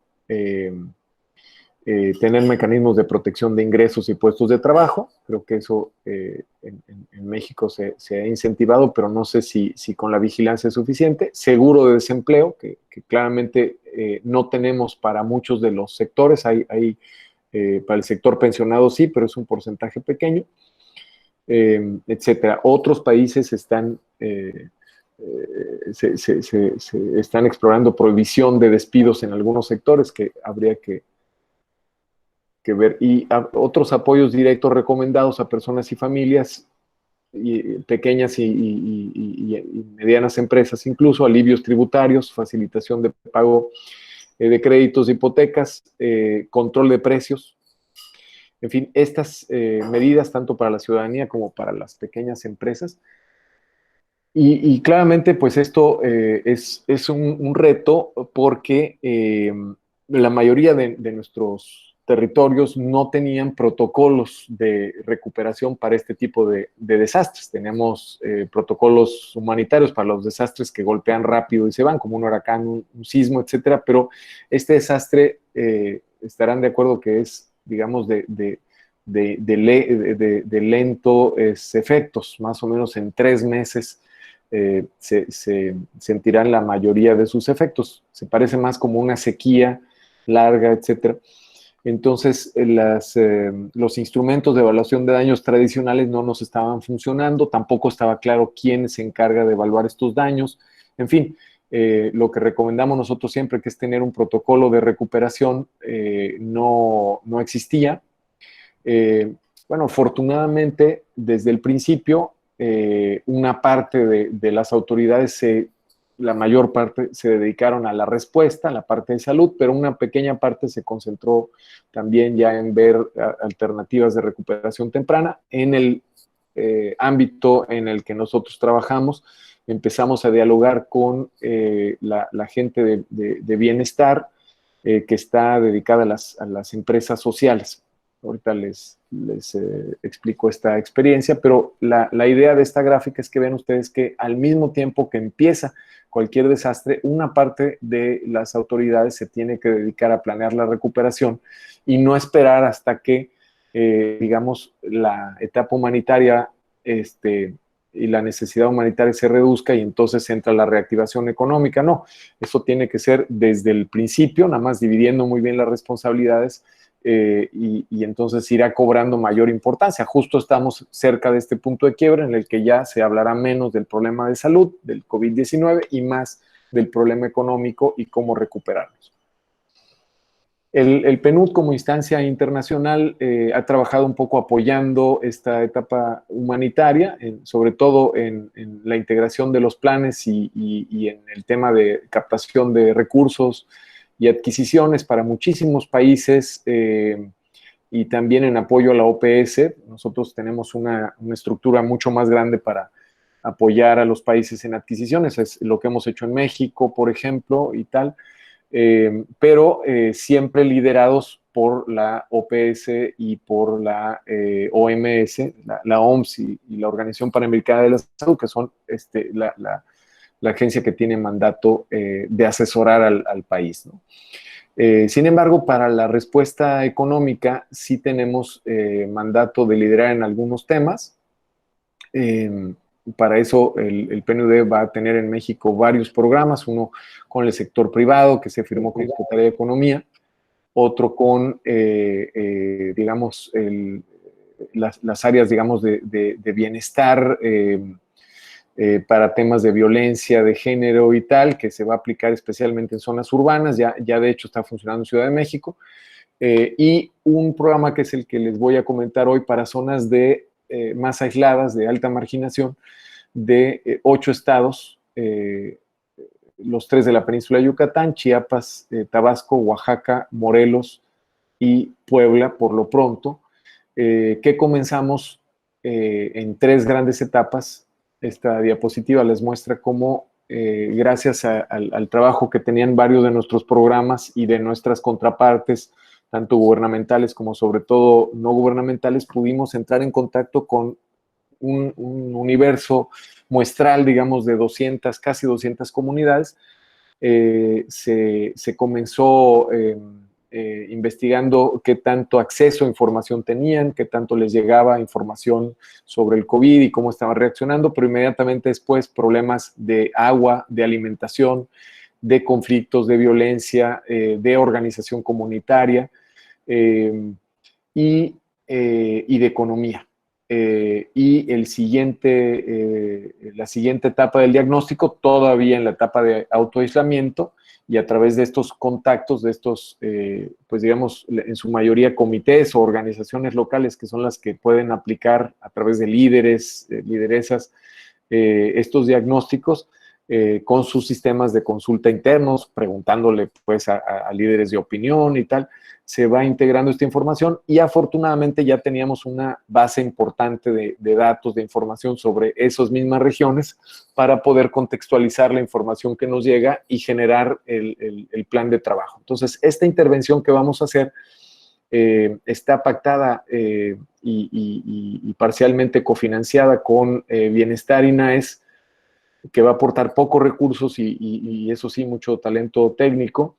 tener mecanismos de protección de ingresos y puestos de trabajo. Creo que eso en México se ha incentivado, pero no sé si con la vigilancia es suficiente. Seguro de desempleo, que claramente no tenemos para muchos de los sectores. Hay para el sector pensionado sí, pero es un porcentaje pequeño, etcétera. Otros países están están explorando prohibición de despidos en algunos sectores que habría que ver, y otros apoyos directos recomendados a personas y familias pequeñas y medianas empresas, incluso alivios tributarios, facilitación de pago de créditos, de hipotecas, control de precios. En fin, estas medidas, tanto para la ciudadanía como para las pequeñas empresas. Y claramente, pues esto es un reto porque la mayoría de nuestros territorios no tenían protocolos de recuperación para este tipo de desastres. Tenemos protocolos humanitarios para los desastres que golpean rápido y se van, como un huracán, un sismo, etcétera, pero este desastre estarán de acuerdo que es, digamos, de lentos efectos, más o menos en 3 meses se sentirán la mayoría de sus efectos. Se parece más como una sequía larga, etcétera. Entonces, los instrumentos de evaluación de daños tradicionales no nos estaban funcionando, tampoco estaba claro quién se encarga de evaluar estos daños. En fin, lo que recomendamos nosotros siempre, que es tener un protocolo de recuperación, no existía. Bueno, afortunadamente, desde el principio, una parte de las autoridades, la mayor parte, se dedicaron a la respuesta, a la parte de salud, pero una pequeña parte se concentró también ya en ver alternativas de recuperación temprana. En el ámbito en el que nosotros trabajamos, empezamos a dialogar con la gente de bienestar que está dedicada a las empresas sociales. Ahorita les explico esta experiencia, pero la idea de esta gráfica es que vean ustedes que al mismo tiempo que empieza cualquier desastre, una parte de las autoridades se tiene que dedicar a planear la recuperación y no esperar hasta que, digamos, la etapa humanitaria y la necesidad humanitaria se reduzca y entonces entra la reactivación económica. No, eso tiene que ser desde el principio, nada más dividiendo muy bien las responsabilidades. Y entonces irá cobrando mayor importancia. Justo estamos cerca de este punto de quiebra en el que ya se hablará menos del problema de salud, del COVID-19, y más del problema económico y cómo recuperarnos. El PNUD como instancia internacional ha trabajado un poco apoyando esta etapa humanitaria, sobre todo en la integración de los planes y en el tema de captación de recursos y adquisiciones para muchísimos países y también en apoyo a la OPS. Nosotros tenemos una estructura mucho más grande para apoyar a los países en adquisiciones. Es lo que hemos hecho en México, por ejemplo, y tal, pero siempre liderados por la OPS y por la OMS, la OMS y la Organización Panamericana de la Salud, que son la agencia que tiene mandato de asesorar al país, ¿no? Sin embargo, para la respuesta económica sí tenemos mandato de liderar en algunos temas. Para eso el PNUD va a tener en México varios programas, uno con el sector privado que se firmó con la Secretaría de Economía, otro con, digamos, las áreas, digamos, de bienestar, para temas de violencia de género y tal, que se va a aplicar especialmente en zonas urbanas, ya de hecho está funcionando en Ciudad de México, y un programa que es el que les voy a comentar hoy para zonas más aisladas, de alta marginación, de 8 estados, los 3 de la península de Yucatán, Chiapas, Tabasco, Oaxaca, Morelos y Puebla, por lo pronto, que comenzamos en 3 grandes etapas. Esta diapositiva les muestra cómo, gracias al trabajo que tenían varios de nuestros programas y de nuestras contrapartes, tanto gubernamentales como sobre todo no gubernamentales, pudimos entrar en contacto con un universo muestral, digamos, de 200, casi 200 comunidades. Se comenzó investigando qué tanto acceso a información tenían, qué tanto les llegaba información sobre el COVID y cómo estaban reaccionando, pero inmediatamente después problemas de agua, de alimentación, de conflictos, de violencia, de organización comunitaria y de economía. Y la siguiente etapa del diagnóstico, todavía en la etapa de autoaislamiento, y a través de estos contactos, de estos, pues digamos, en su mayoría comités o organizaciones locales que son las que pueden aplicar a través de líderes, lideresas, estos diagnósticos con sus sistemas de consulta internos, preguntándole pues a líderes de opinión y tal, se va integrando esta información y afortunadamente ya teníamos una base importante de datos, de información sobre esas mismas regiones para poder contextualizar la información que nos llega y generar el plan de trabajo. Entonces, esta intervención que vamos a hacer está pactada y parcialmente cofinanciada con Bienestar INAES, que va a aportar pocos recursos y eso sí, mucho talento técnico,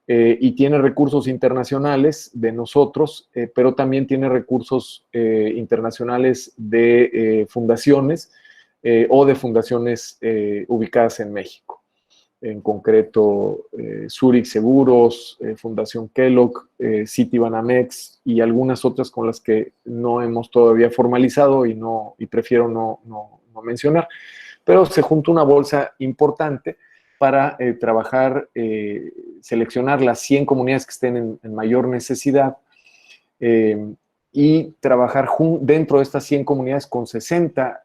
y tiene recursos internacionales de nosotros, pero también tiene recursos internacionales de fundaciones o de fundaciones ubicadas en México. En concreto, Zurich Seguros, Fundación Kellogg, Citibanamex y algunas otras con las que no hemos todavía formalizado y prefiero no mencionar. Pero se junta una bolsa importante para trabajar, seleccionar las 100 comunidades que estén en mayor necesidad y trabajar dentro de estas 100 comunidades con 60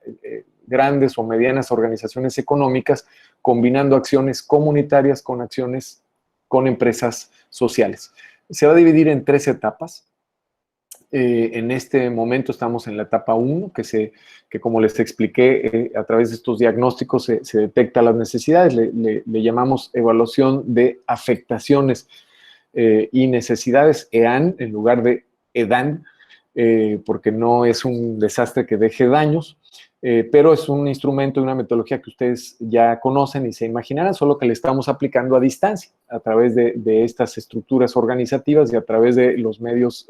grandes o medianas organizaciones económicas, combinando acciones comunitarias con acciones con empresas sociales. Se va a dividir en 3 etapas. En este momento estamos en la etapa 1, que como les expliqué, a través de estos diagnósticos se detectan las necesidades, le llamamos evaluación de afectaciones y necesidades, EAN, en lugar de EDAN, porque no es un desastre que deje daños, pero es un instrumento y una metodología que ustedes ya conocen y se imaginarán, solo que le estamos aplicando a distancia, a través de estas estructuras organizativas y a través de los medios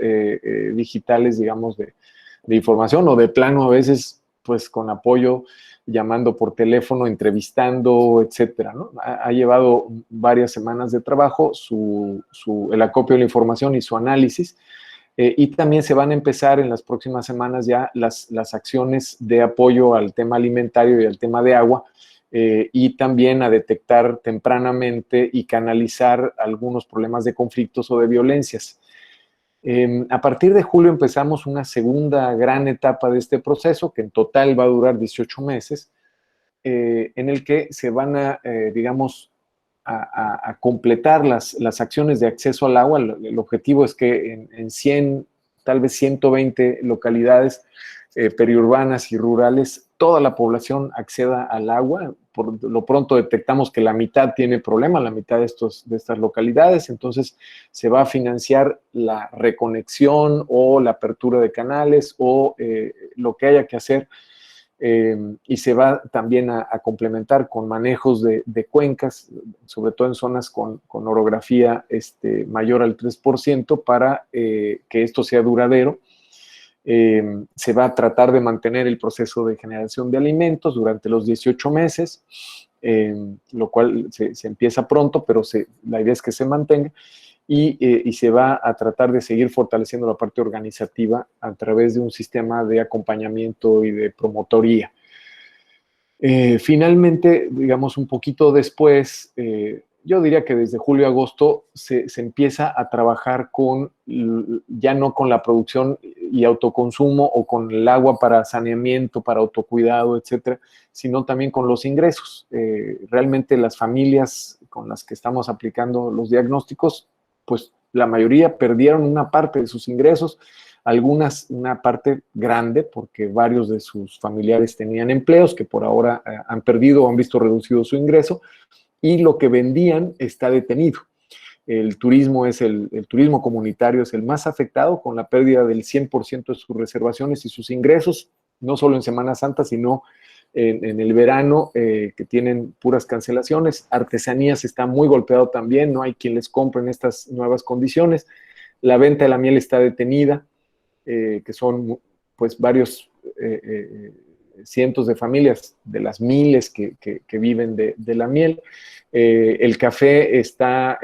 digitales, digamos, de información, o de plano a veces, pues, con apoyo, llamando por teléfono, entrevistando, etcétera, ¿no? Ha llevado varias semanas de trabajo el acopio de la información y su análisis, y también se van a empezar en las próximas semanas ya las acciones de apoyo al tema alimentario y al tema de agua, y también a detectar tempranamente y canalizar algunos problemas de conflictos o de violencias. A partir de julio empezamos una segunda gran etapa de este proceso, que en total va a durar 18 meses, en el que se van a, digamos, a completar las acciones de acceso al agua. El objetivo es que en 100, tal vez 120 localidades periurbanas y rurales, toda la población acceda al agua. Por lo pronto detectamos que la mitad tiene problemas, la mitad de estas localidades, entonces se va a financiar la reconexión o la apertura de canales o lo que haya que hacer. Y se va también a complementar con manejos de cuencas, sobre todo en zonas con orografía mayor al 3%, para que esto sea duradero. Se va a tratar de mantener el proceso de generación de alimentos durante los 18 meses, lo cual se empieza pronto, pero la idea es que se mantenga. Y se va a tratar de seguir fortaleciendo la parte organizativa a través de un sistema de acompañamiento y de promotoría. Finalmente, digamos, un poquito después, yo diría que desde julio a agosto se empieza a trabajar ya no con la producción y autoconsumo o con el agua para saneamiento, para autocuidado, etcétera, sino también con los ingresos. Realmente las familias con las que estamos aplicando los diagnósticos, pues la mayoría perdieron una parte de sus ingresos, algunas una parte grande porque varios de sus familiares tenían empleos que por ahora han perdido o han visto reducido su ingreso, y lo que vendían está detenido. El turismo el turismo comunitario es el más afectado, con la pérdida del 100% de sus reservaciones y sus ingresos, no solo en Semana Santa, sino en el verano, que tienen puras cancelaciones. Artesanías está muy golpeado también, no hay quien les compre en estas nuevas condiciones. La venta de la miel está detenida, que son pues varios cientos de familias, de las miles que viven de la miel. El café está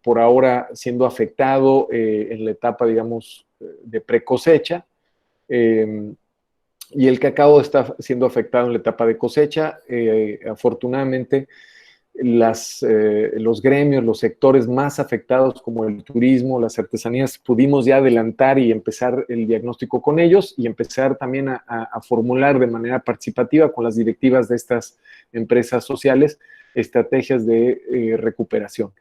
por ahora siendo afectado en la etapa, digamos, de precosecha. Y el cacao está siendo afectado en la etapa de cosecha. Afortunadamente, los gremios, los sectores más afectados como el turismo, las artesanías, pudimos ya adelantar y empezar el diagnóstico con ellos y empezar también a formular de manera participativa con las directivas de estas empresas sociales estrategias de recuperación.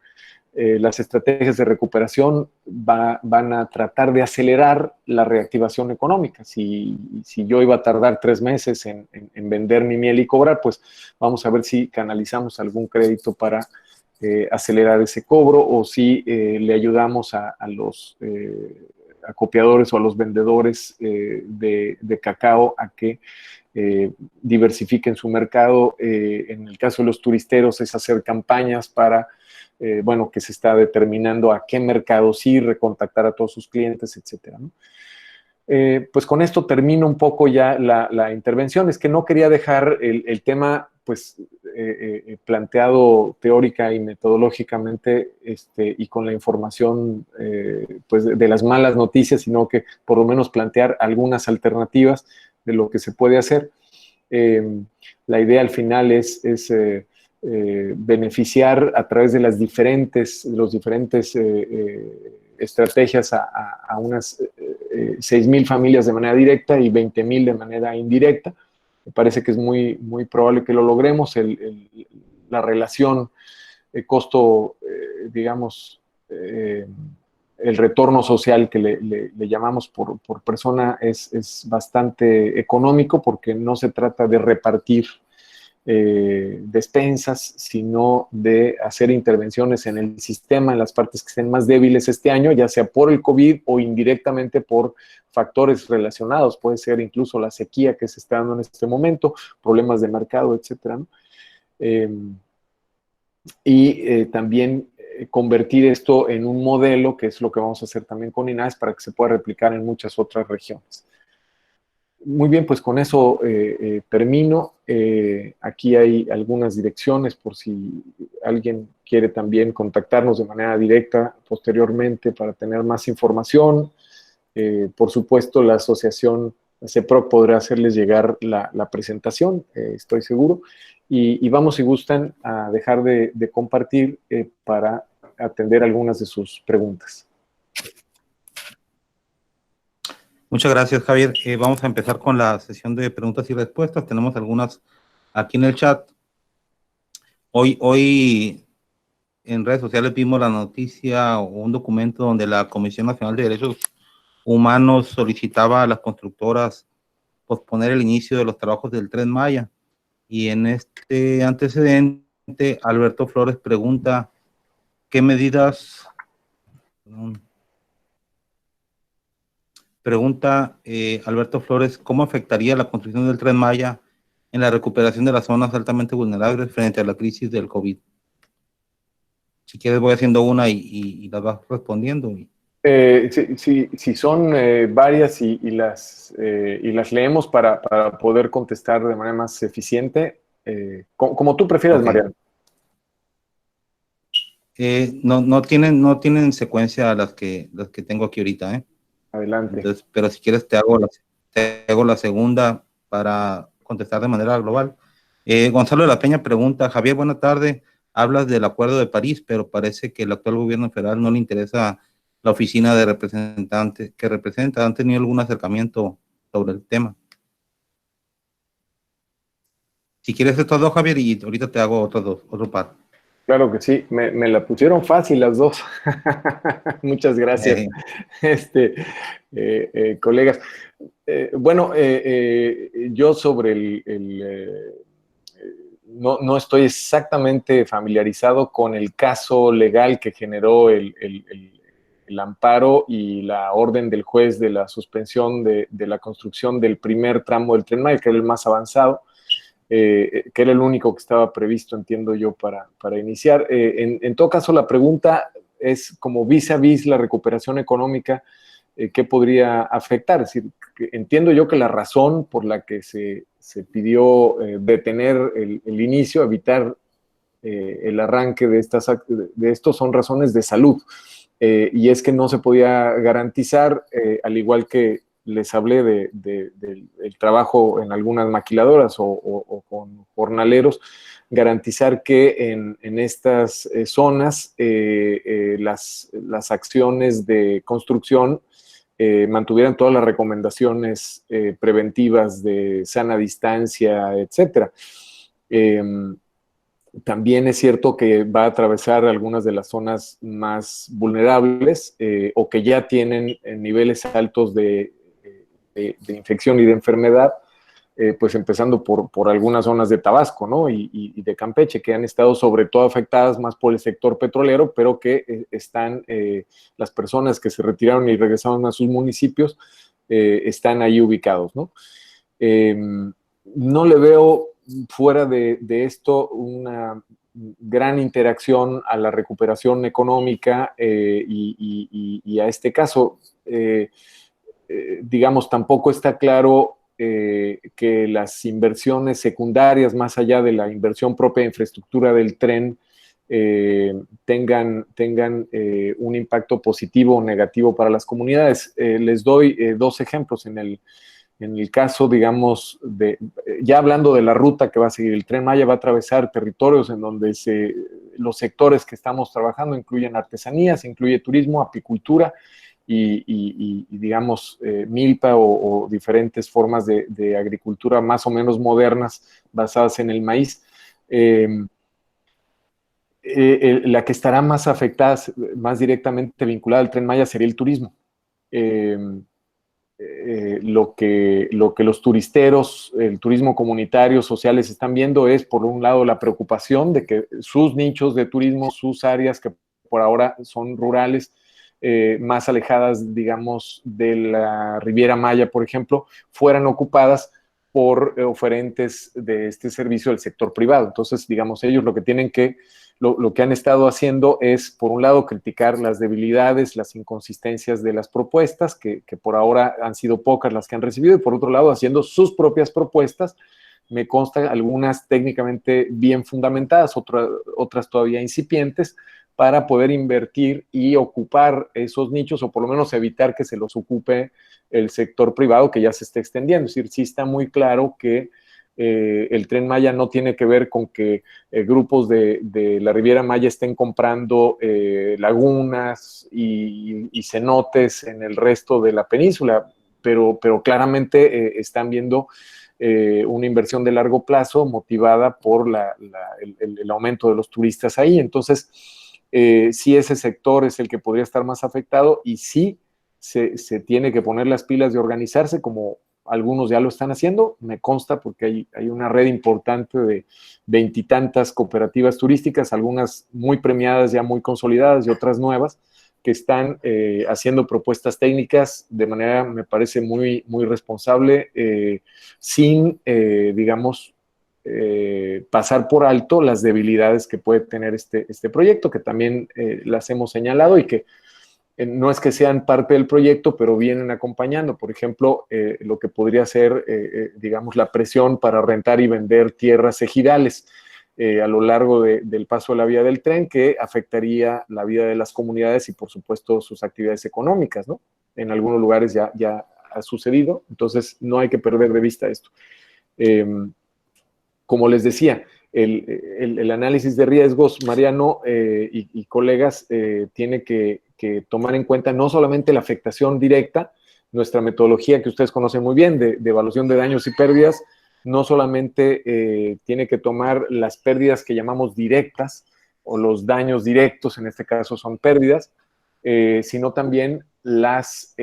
Las estrategias de recuperación van a tratar de acelerar la reactivación económica. Si yo iba a tardar 3 meses en vender mi miel y cobrar, pues vamos a ver si canalizamos algún crédito para acelerar ese cobro o si le ayudamos a los acopiadores o a los vendedores de cacao a que diversifiquen su mercado. En el caso de los turisteros es hacer campañas para bueno, que se está determinando a qué mercados ir, recontactar a todos sus clientes, etcétera, ¿no? Pues con esto termino un poco ya la intervención. Es que no quería dejar el tema, pues, planteado teórica y metodológicamente, y con la información, pues, de las malas noticias, sino que por lo menos plantear algunas alternativas de lo que se puede hacer. La idea al final es beneficiar a través de los diferentes estrategias a unas 6,000 familias de manera directa y 20,000 de manera indirecta. Me parece que es muy, muy probable que lo logremos. La relación costo, digamos, el retorno social que le llamamos por persona es bastante económico porque no se trata de repartir despensas, sino de hacer intervenciones en el sistema, en las partes que estén más débiles este año, ya sea por el COVID o indirectamente por factores relacionados. Puede ser incluso la sequía que se está dando en este momento, problemas de mercado, etcétera, ¿no? También convertir esto en un modelo, que es lo que vamos a hacer también con INAES, para que se pueda replicar en muchas otras regiones. Muy bien, pues con eso termino. Aquí hay algunas direcciones por si alguien quiere también contactarnos de manera directa posteriormente para tener más información. Por supuesto, la asociación CEPROC podrá hacerles llegar la presentación, estoy seguro. Y vamos, si gustan, a dejar de compartir para atender algunas de sus preguntas. Muchas gracias, Javier. Vamos a empezar con la sesión de preguntas y respuestas. Tenemos algunas aquí en el chat. Hoy en redes sociales vimos la noticia o un documento donde la Comisión Nacional de Derechos Humanos solicitaba a las constructoras posponer el inicio de los trabajos del Tren Maya. Y en este antecedente, Alberto Flores pregunta qué medidas... Pregunta Alberto Flores, ¿cómo afectaría la construcción del Tren Maya en la recuperación de las zonas altamente vulnerables frente a la crisis del COVID? Si quieres voy haciendo una y las vas respondiendo. Si son varias y las leemos para poder contestar de manera más eficiente, como tú prefieras, okay. Mariano. No tienen secuencia las que tengo aquí ahorita, ¿eh? Adelante. Entonces, pero si quieres te hago la segunda para contestar de manera global. Gonzalo de la Peña pregunta, Javier, buena tarde, hablas del Acuerdo de París, pero parece que el actual gobierno federal no le interesa la oficina de representantes que representa. ¿Han tenido algún acercamiento sobre el tema? Si quieres estas dos, Javier, y ahorita te hago otro par. Claro que sí, me la pusieron fácil las dos. Muchas gracias, colegas. Bueno, yo sobre no estoy exactamente familiarizado con el caso legal que generó el amparo y la orden del juez de la suspensión de la construcción del primer tramo del Tren Maya, que era el más avanzado. Que era el único que estaba previsto, entiendo yo, para iniciar. En todo caso, la pregunta es como vis a vis la recuperación económica, ¿qué podría afectar? Es decir, entiendo yo que la razón por la que se pidió detener el inicio, evitar el arranque de estos son razones de salud, y es que no se podía garantizar, al igual que les hablé del trabajo en algunas maquiladoras o con jornaleros, garantizar que en estas zonas las acciones de construcción mantuvieran todas las recomendaciones preventivas de sana distancia, etcétera. También es cierto que va a atravesar algunas de las zonas más vulnerables o que ya tienen niveles altos de infección y de enfermedad, pues empezando por algunas zonas de Tabasco, ¿no? Y de Campeche, que han estado sobre todo afectadas más por el sector petrolero, pero que están, las personas que se retiraron y regresaron a sus municipios, están ahí ubicados, ¿no? No le veo fuera de esto una gran interacción a la recuperación económica y a este caso, digamos, tampoco está claro que las inversiones secundarias, más allá de la inversión propia de infraestructura del tren, tengan un impacto positivo o negativo para las comunidades. Les doy dos ejemplos. En el caso, digamos, ya hablando de la ruta que va a seguir, el Tren Maya va a atravesar territorios en donde los sectores que estamos trabajando incluyen artesanías, incluye turismo, apicultura y digamos, milpa o diferentes formas de agricultura más o menos modernas basadas en el maíz. La que estará más afectada, más directamente vinculada al Tren Maya sería el turismo. Lo que los turisteros, el turismo comunitario, sociales están viendo es, por un lado, la preocupación de que sus nichos de turismo, sus áreas que por ahora son rurales, más alejadas, digamos, de la Riviera Maya, por ejemplo, fueran ocupadas por oferentes de este servicio del sector privado. Entonces, digamos, ellos lo que han estado haciendo es, por un lado, criticar las debilidades, las inconsistencias de las propuestas, que por ahora han sido pocas las que han recibido, y por otro lado, haciendo sus propias propuestas. Me consta algunas técnicamente bien fundamentadas, otras todavía incipientes, para poder invertir y ocupar esos nichos, o por lo menos evitar que se los ocupe el sector privado, que ya se está extendiendo. Es decir, sí está muy claro que el Tren Maya no tiene que ver con que grupos de la Riviera Maya estén comprando lagunas y cenotes en el resto de la península, pero claramente están viendo una inversión de largo plazo motivada por el aumento de los turistas ahí. Entonces, sí, ese sector es el que podría estar más afectado y sí se tiene que poner las pilas de organizarse, como algunos ya lo están haciendo, me consta, porque hay una red importante de 20 y tantas cooperativas turísticas, algunas muy premiadas, ya muy consolidadas, y otras nuevas, que están haciendo propuestas técnicas de manera, me parece, muy, muy responsable, sin, digamos, pasar por alto las debilidades que puede tener este proyecto, que también las hemos señalado y que no es que sean parte del proyecto, pero vienen acompañando. Por ejemplo, lo que podría ser, digamos, la presión para rentar y vender tierras ejidales a lo largo del paso de la vía del tren, que afectaría la vida de las comunidades y, por supuesto, sus actividades económicas, ¿no? En algunos lugares ya ha sucedido, entonces no hay que perder de vista esto. Como les decía, el análisis de riesgos, Mariano y colegas, tiene que tomar en cuenta no solamente la afectación directa, nuestra metodología que ustedes conocen muy bien de evaluación de daños y pérdidas, no solamente tiene que tomar las pérdidas que llamamos directas o los daños directos, en este caso son pérdidas, sino también las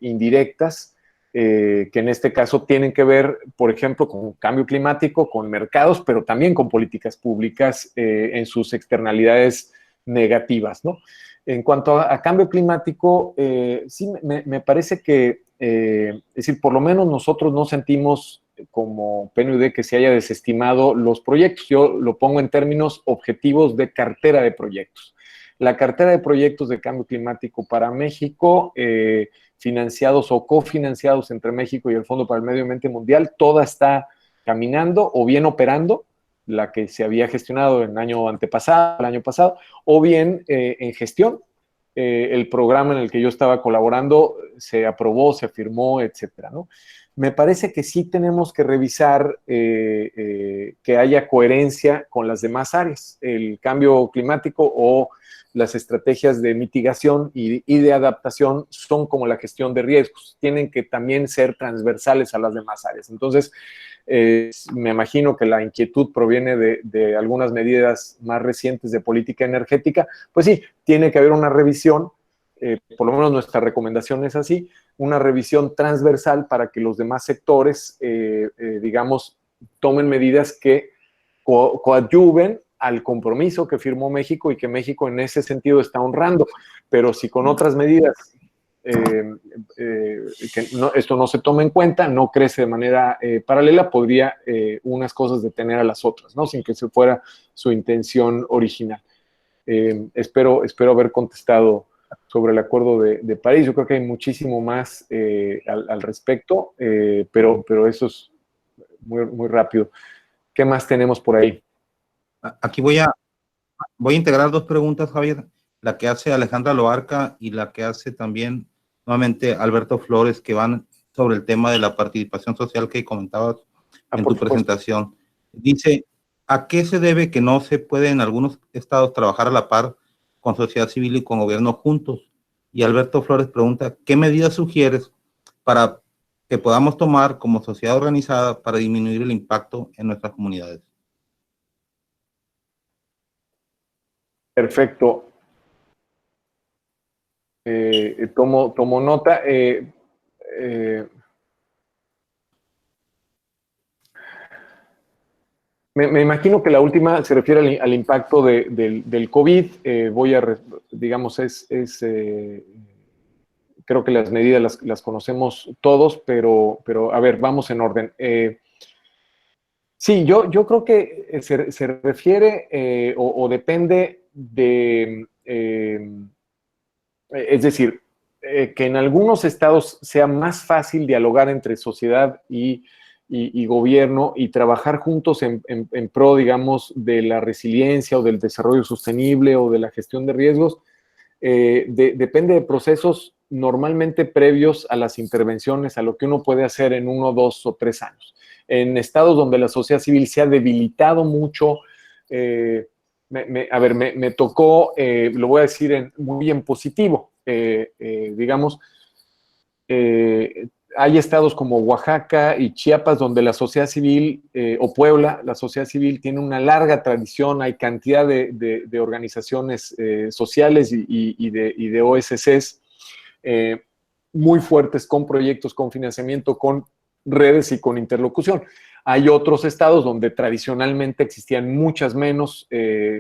indirectas, que en este caso tienen que ver, por ejemplo, con cambio climático, con mercados, pero también con políticas públicas en sus externalidades negativas, ¿no? En cuanto a cambio climático, sí me parece que, es decir, por lo menos nosotros no sentimos como PNUD que se haya desestimado los proyectos. Yo lo pongo en términos objetivos de cartera de proyectos. La cartera de proyectos de cambio climático para México, financiados o cofinanciados entre México y el Fondo para el Medio Ambiente Mundial, toda está caminando o bien operando, la que se había gestionado el año antepasado, el año pasado, o bien en gestión. el programa en el que yo estaba colaborando se aprobó, se firmó, etcétera, ¿no? Me parece que sí tenemos que revisar que haya coherencia con las demás áreas. El cambio climático o las estrategias de mitigación y de adaptación son como la gestión de riesgos. Tienen que también ser transversales a las demás áreas. Entonces, me imagino que la inquietud proviene de algunas medidas más recientes de política energética. Pues sí, tiene que haber una revisión, por lo menos nuestra recomendación es así, una revisión transversal para que los demás sectores, digamos, tomen medidas que coadyuven al compromiso que firmó México y que México en ese sentido está honrando. Pero si con otras medidas esto no se toma en cuenta, no crece de manera paralela, podría unas cosas detener a las otras, ¿no? Sin que se fuera su intención original. Espero haber contestado sobre el Acuerdo de París. Yo creo que hay muchísimo más al respecto, pero eso es muy, muy rápido. ¿Qué más tenemos por ahí? Aquí voy a integrar dos preguntas, Javier, la que hace Alejandra Loarca y la que hace también nuevamente Alberto Flores, que van sobre el tema de la participación social que comentabas en tu presentación. Dice, ¿a qué se debe que no se puede en algunos estados trabajar a la par con sociedad civil y con gobierno juntos? Y Alberto Flores pregunta, ¿qué medidas sugieres para que podamos tomar como sociedad organizada para disminuir el impacto en nuestras comunidades? Perfecto. Tomo nota. Me imagino que la última se refiere al impacto del COVID. Digamos, creo que las medidas las conocemos todos, pero a ver, vamos en orden. Sí, yo creo que se refiere o depende de, es decir, que en algunos estados sea más fácil dialogar entre sociedad y gobierno y trabajar juntos en pro, digamos, de la resiliencia o del desarrollo sostenible o de la gestión de riesgos. Depende de procesos normalmente previos a las intervenciones, a lo que uno puede hacer en 1, 2 o 3 años. En estados donde la sociedad civil se ha debilitado mucho, me tocó, lo voy a decir muy en positivo, digamos, hay estados como Oaxaca y Chiapas donde la sociedad civil, o Puebla, la sociedad civil tiene una larga tradición, hay cantidad de organizaciones sociales y de OSCs muy fuertes con proyectos, con financiamiento, con redes y con interlocución. Hay otros estados donde tradicionalmente existían muchas menos,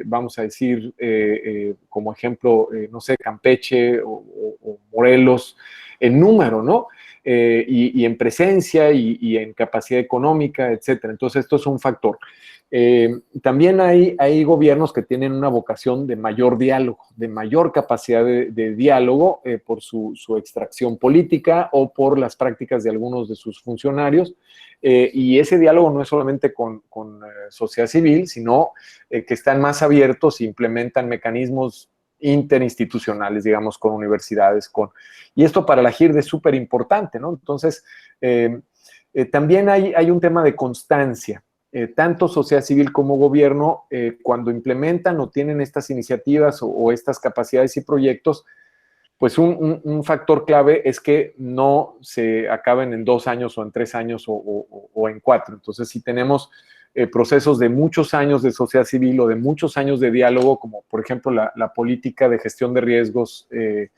vamos a decir, como ejemplo, no sé, Campeche o Morelos, en número, ¿no? Y en presencia y en capacidad económica, etcétera. Entonces, esto es un factor. También hay gobiernos que tienen una vocación de mayor diálogo, de mayor capacidad de diálogo por su extracción política o por las prácticas de algunos de sus funcionarios. Y ese diálogo no es solamente con sociedad civil, sino que están más abiertos e implementan mecanismos interinstitucionales, digamos, con universidades, y esto para la JIRD es súper importante, ¿no? Entonces, también hay un tema de constancia. Tanto sociedad civil como gobierno, cuando implementan o tienen estas iniciativas o estas capacidades y proyectos, pues un factor clave es que no se acaben en 2 años o en 3 años o en 4. Entonces, si tenemos procesos de muchos años de sociedad civil o de muchos años de diálogo, como por ejemplo la política de gestión de riesgos en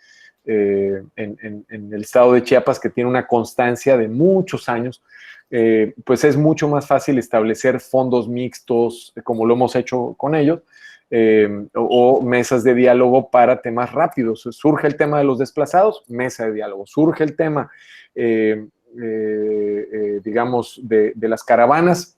el estado de Chiapas, que tiene una constancia de muchos años, pues es mucho más fácil establecer fondos mixtos, como lo hemos hecho con ellos, o mesas de diálogo para temas rápidos. Surge el tema de los desplazados, mesa de diálogo. Surge el tema, digamos, de las caravanas,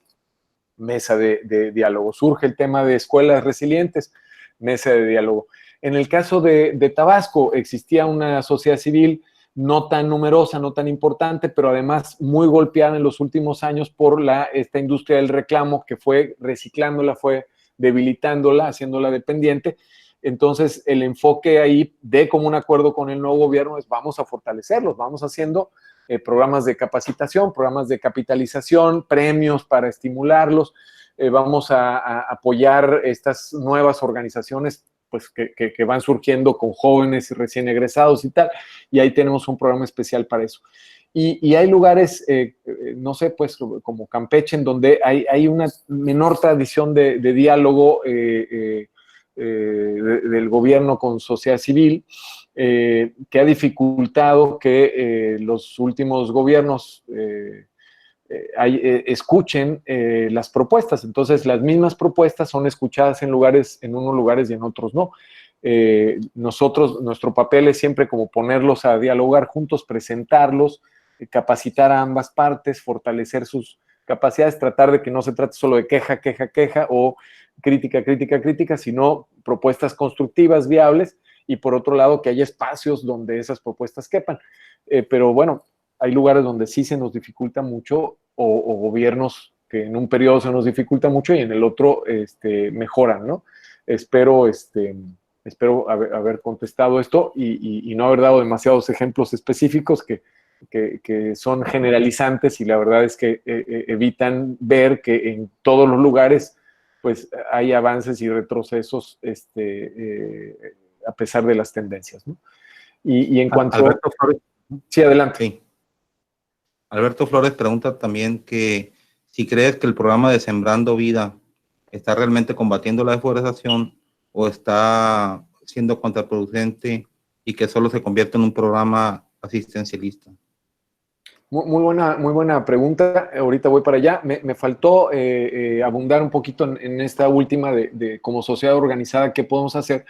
mesa de diálogo. Surge el tema de escuelas resilientes, mesa de diálogo. En el caso de Tabasco, existía una sociedad civil no tan numerosa, no tan importante, pero además muy golpeada en los últimos años por esta industria del reclamo que fue reciclándola, fue debilitándola, haciéndola dependiente. Entonces, el enfoque ahí de común acuerdo con el nuevo gobierno es vamos a fortalecerlos, vamos haciendo programas de capacitación, programas de capitalización, premios para estimularlos, vamos a apoyar estas nuevas organizaciones pues, que van surgiendo con jóvenes y recién egresados y tal, y ahí tenemos un programa especial para eso. Y hay lugares, no sé, pues como Campeche, en donde hay una menor tradición de diálogo del gobierno con sociedad civil, que ha dificultado que los últimos gobiernos escuchen las propuestas. Entonces, las mismas propuestas son escuchadas en unos lugares y en otros no. Nuestro papel es siempre como ponerlos a dialogar juntos, presentarlos, capacitar a ambas partes, fortalecer sus capacidades, tratar de que no se trate solo de queja, queja, queja o crítica, crítica, crítica, sino propuestas constructivas, viables, y por otro lado que haya espacios donde esas propuestas quepan. Pero bueno, hay lugares donde sí se nos dificulta mucho o gobiernos que en un periodo se nos dificulta mucho y en el otro mejoran, ¿no? Espero haber contestado esto y no haber dado demasiados ejemplos específicos que son generalizantes y la verdad es que evitan ver que en todos los lugares pues hay avances y retrocesos a pesar de las tendencias, ¿no? Y en cuanto... Alberto Flores. Sí, adelante. Sí. Alberto Flores pregunta también que si crees que el programa de Sembrando Vida está realmente combatiendo la deforestación o está siendo contraproducente y que solo se convierte en un programa asistencialista. Muy buena pregunta. Ahorita voy para allá. Me faltó abundar un poquito en esta última de como sociedad organizada, ¿qué podemos hacer?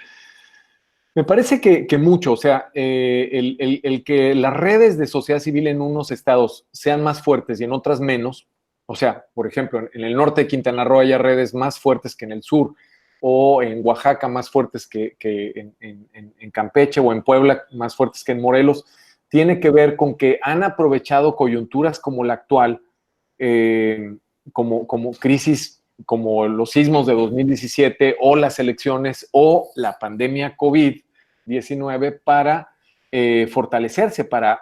Me parece que mucho, o sea, el que las redes de sociedad civil en unos estados sean más fuertes y en otras menos, o sea, por ejemplo, en el norte de Quintana Roo hay redes más fuertes que en el sur, o en Oaxaca más fuertes que en Campeche, o en Puebla más fuertes que en Morelos, tiene que ver con que han aprovechado coyunturas como la actual, como crisis como los sismos de 2017 o las elecciones o la pandemia COVID-19 para fortalecerse, para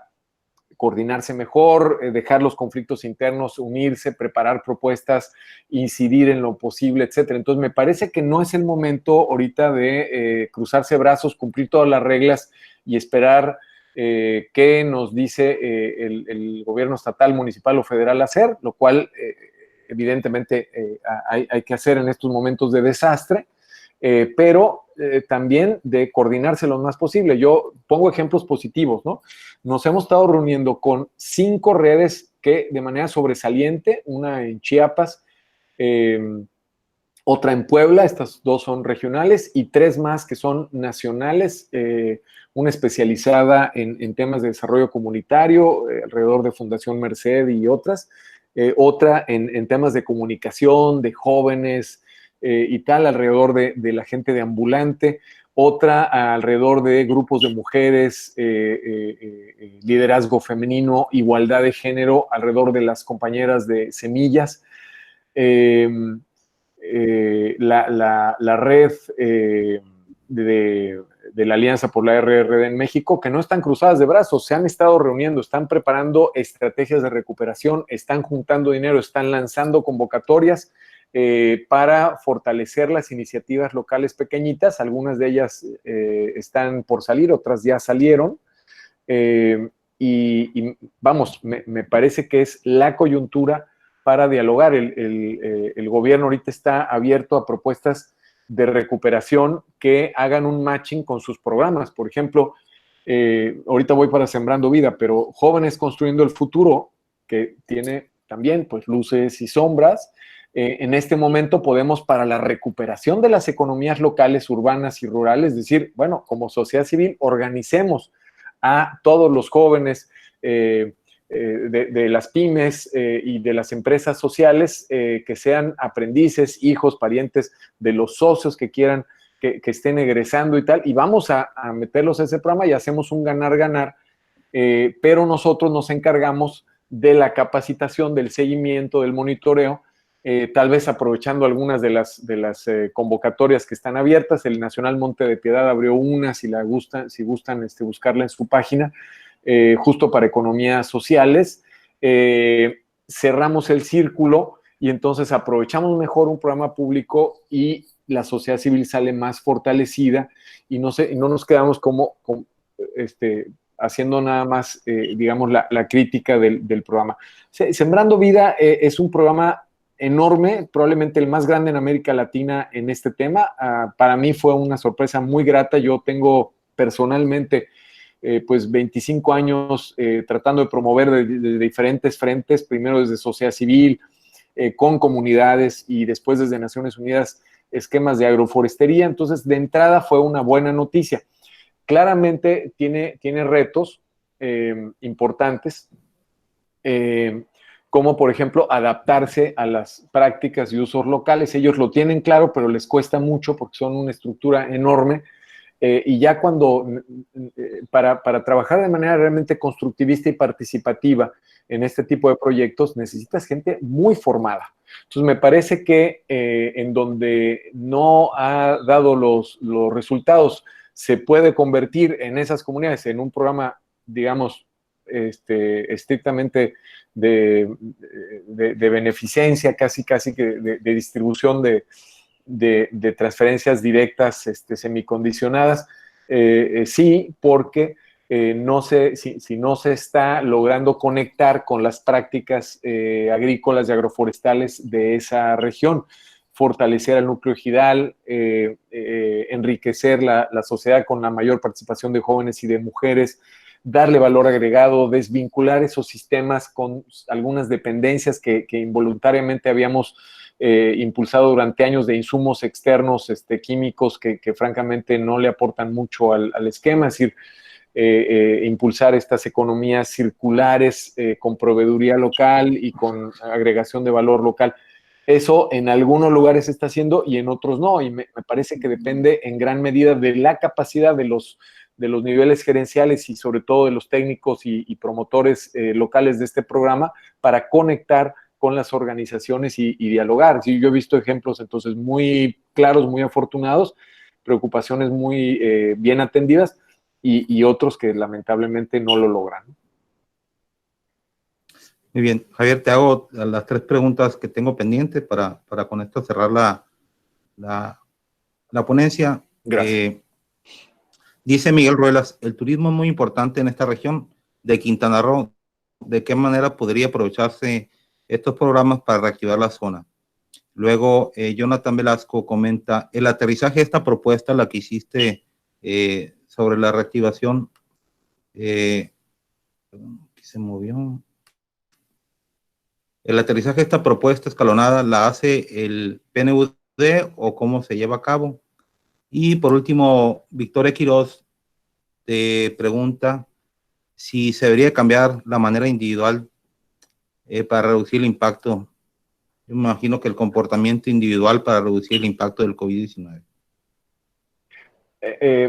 coordinarse mejor, dejar los conflictos internos, unirse, preparar propuestas, incidir en lo posible, etcétera. Entonces, me parece que no es el momento ahorita de cruzarse brazos, cumplir todas las reglas y esperar qué nos dice el gobierno estatal, municipal o federal hacer, lo cual evidentemente hay que hacer en estos momentos de desastre, pero también de coordinarse lo más posible. Yo pongo ejemplos positivos, ¿no? Nos hemos estado reuniendo con 5 redes que de manera sobresaliente, una en Chiapas, otra en Puebla, estas 2 son regionales, y 3 más que son nacionales, una especializada en temas de desarrollo comunitario, alrededor de Fundación Merced y otras, otra en temas de comunicación, de jóvenes y tal, alrededor de la gente de ambulante, otra alrededor de grupos de mujeres, liderazgo femenino, igualdad de género, alrededor de las compañeras de Semillas, la red de la Alianza por la RRD en México, que no están cruzadas de brazos, se han estado reuniendo, están preparando estrategias de recuperación, están juntando dinero, están lanzando convocatorias para fortalecer las iniciativas locales pequeñitas. Algunas de ellas están por salir, otras ya salieron. Y vamos, me parece que es la coyuntura para dialogar. El gobierno ahorita está abierto a propuestas de recuperación que hagan un matching con sus programas. Por ejemplo, ahorita voy para Sembrando Vida, pero Jóvenes Construyendo el Futuro, que tiene también pues luces y sombras. En este momento podemos, para la recuperación de las economías locales, urbanas y rurales, decir, bueno, como sociedad civil, organicemos a todos los jóvenes de las pymes y de las empresas sociales que sean aprendices, hijos, parientes de los socios que quieran que estén egresando y tal, y vamos a meterlos a ese programa y hacemos un ganar-ganar, pero nosotros nos encargamos de la capacitación, del seguimiento, del monitoreo, tal vez aprovechando algunas de las convocatorias que están abiertas. El Nacional Monte de Piedad abrió una, si gustan buscarla en su página, justo para economías sociales. Cerramos el círculo y entonces aprovechamos mejor un programa público y la sociedad civil sale más fortalecida y no nos quedamos haciendo nada más, digamos, la crítica del programa. Sembrando Vida es un programa enorme, probablemente el más grande en América Latina en este tema. Para mí fue una sorpresa muy grata. Yo tengo personalmente pues 25 años tratando de promover de diferentes frentes, primero desde sociedad civil, con comunidades y después desde Naciones Unidas esquemas de agroforestería. Entonces, de entrada fue una buena noticia. Claramente tiene retos importantes, como por ejemplo adaptarse a las prácticas y usos locales. Ellos lo tienen claro, pero les cuesta mucho porque son una estructura enorme. Y ya para trabajar de manera realmente constructivista y participativa en este tipo de proyectos, necesitas gente muy formada. Entonces, me parece que en donde no ha dado los resultados, se puede convertir en esas comunidades en un programa, digamos, estrictamente de beneficencia, casi que de distribución de transferencias directas semicondicionadas. Sí, porque si no se está logrando conectar con las prácticas agrícolas y agroforestales de esa región, fortalecer el núcleo ejidal, enriquecer la sociedad con la mayor participación de jóvenes y de mujeres, darle valor agregado, desvincular esos sistemas con algunas dependencias que involuntariamente habíamos impulsado durante años de insumos externos químicos que francamente no le aportan mucho al esquema, es decir, impulsar estas economías circulares con proveeduría local y con agregación de valor local. Eso en algunos lugares se está haciendo y en otros no, y me parece que depende en gran medida de la capacidad de los niveles gerenciales y sobre todo de los técnicos y promotores locales de este programa para conectar con las organizaciones y dialogar. Sí, yo he visto ejemplos entonces muy claros, muy afortunados, preocupaciones muy bien atendidas y otros que lamentablemente no lo logran. Muy bien, Javier, te hago las 3 preguntas que tengo pendientes para con esto cerrar la ponencia. Gracias. Dice Miguel Ruelas, el turismo es muy importante en esta región de Quintana Roo. ¿De qué manera podría aprovecharse estos programas para reactivar la zona? Luego, Jonathan Velasco comenta, el aterrizaje de esta propuesta, la que hiciste sobre la reactivación, ¿qué se movió? El aterrizaje de esta propuesta escalonada, ¿la hace el PNUD o cómo se lleva a cabo? Y por último, Victoria Quiroz te pregunta si se debería cambiar la manera individual para reducir el impacto. Yo me imagino que el comportamiento individual para reducir el impacto del COVID-19.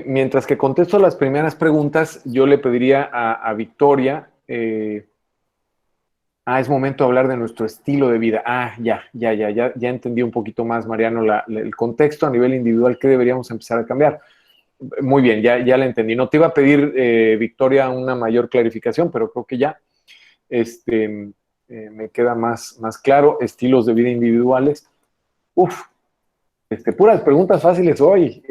Mientras que contesto las primeras preguntas, yo le pediría a Victoria, es momento de hablar de nuestro estilo de vida. Ya entendí un poquito más, Mariano, el contexto a nivel individual que deberíamos empezar a cambiar. Muy bien, ya la entendí. No te iba a pedir, Victoria, una mayor clarificación, pero creo que ya me queda más claro. Estilos de vida individuales. Puras preguntas fáciles hoy.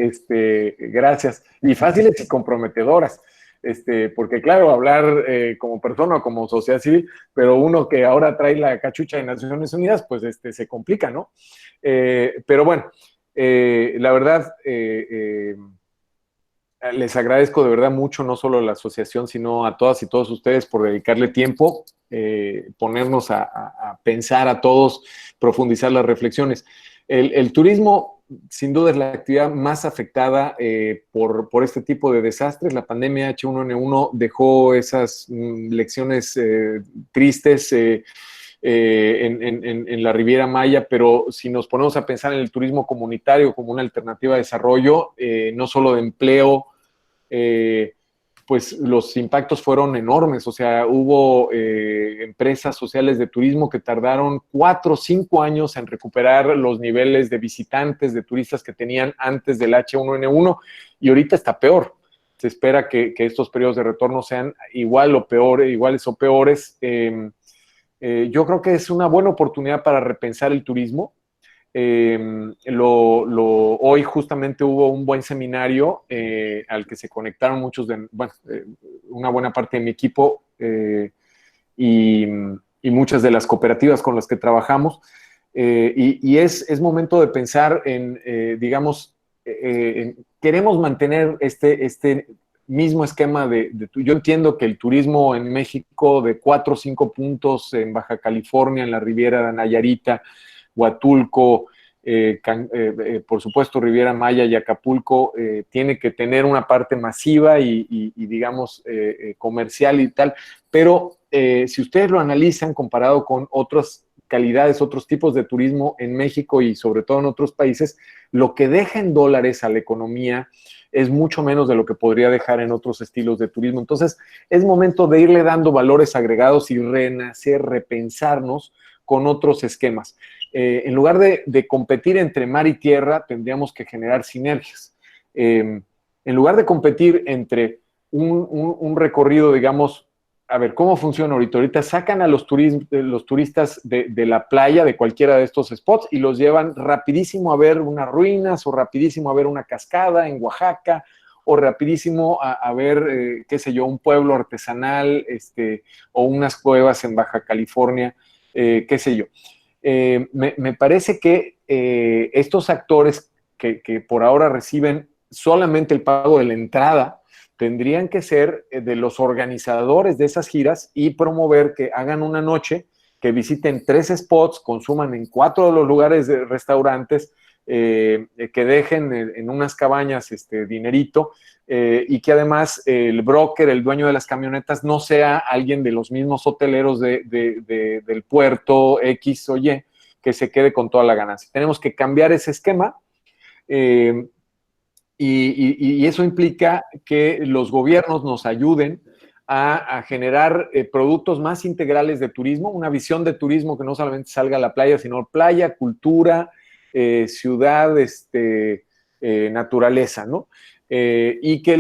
Gracias. Y fáciles y comprometedoras. Porque claro, hablar como persona o como sociedad civil, pero uno que ahora trae la cachucha de Naciones Unidas, pues se complica, ¿no? Pero bueno, la verdad, les agradezco de verdad mucho, no solo a la asociación, sino a todas y todos ustedes por dedicarle tiempo, ponernos a pensar a todos, profundizar las reflexiones. El turismo, sin duda, es la actividad más afectada por este tipo de desastres. La pandemia H1N1 dejó esas lecciones tristes en la Riviera Maya, pero si nos ponemos a pensar en el turismo comunitario como una alternativa de desarrollo, no solo de empleo, pues los impactos fueron enormes. O sea, hubo empresas sociales de turismo que tardaron 4 o 5 años en recuperar los niveles de visitantes, de turistas que tenían antes del H1N1, y ahorita está peor. Se espera que estos periodos de retorno sean iguales o peores. Yo creo que es una buena oportunidad para repensar el turismo. Hoy justamente hubo un buen seminario al que se conectaron una buena parte de mi equipo y muchas de las cooperativas con las que trabajamos. Y es momento de pensar en, queremos mantener este mismo esquema yo entiendo que el turismo en México de 4 o 5 puntos en Baja California, en la Riviera de Nayarita, Huatulco, por supuesto Riviera Maya y Acapulco, tiene que tener una parte masiva y comercial y tal, pero si ustedes lo analizan comparado con otras calidades, otros tipos de turismo en México y sobre todo en otros países, lo que deja en dólares a la economía es mucho menos de lo que podría dejar en otros estilos de turismo. Entonces, es momento de irle dando valores agregados y renacer, repensarnos con otros esquemas. En lugar de competir entre mar y tierra, tendríamos que generar sinergias. En lugar de competir entre un recorrido, a ver, ¿cómo funciona ahorita? Ahorita sacan a los turistas de la playa, de cualquiera de estos spots, y los llevan rapidísimo a ver unas ruinas, o rapidísimo a ver una cascada en Oaxaca, o rapidísimo a ver, un pueblo artesanal, o unas cuevas en Baja California, me parece que estos actores que por ahora reciben solamente el pago de la entrada, tendrían que ser de los organizadores de esas giras y promover que hagan una noche, que visiten 3 spots, consuman en 4 de los lugares de restaurantes, que dejen en unas cabañas dinerito, y que además el broker, el dueño de las camionetas, no sea alguien de los mismos hoteleros del puerto X o Y, que se quede con toda la ganancia. Tenemos que cambiar ese esquema. Y eso implica que los gobiernos nos ayuden a generar productos más integrales de turismo, una visión de turismo que no solamente salga a la playa, sino playa, cultura, ciudad, naturaleza, ¿no? Y que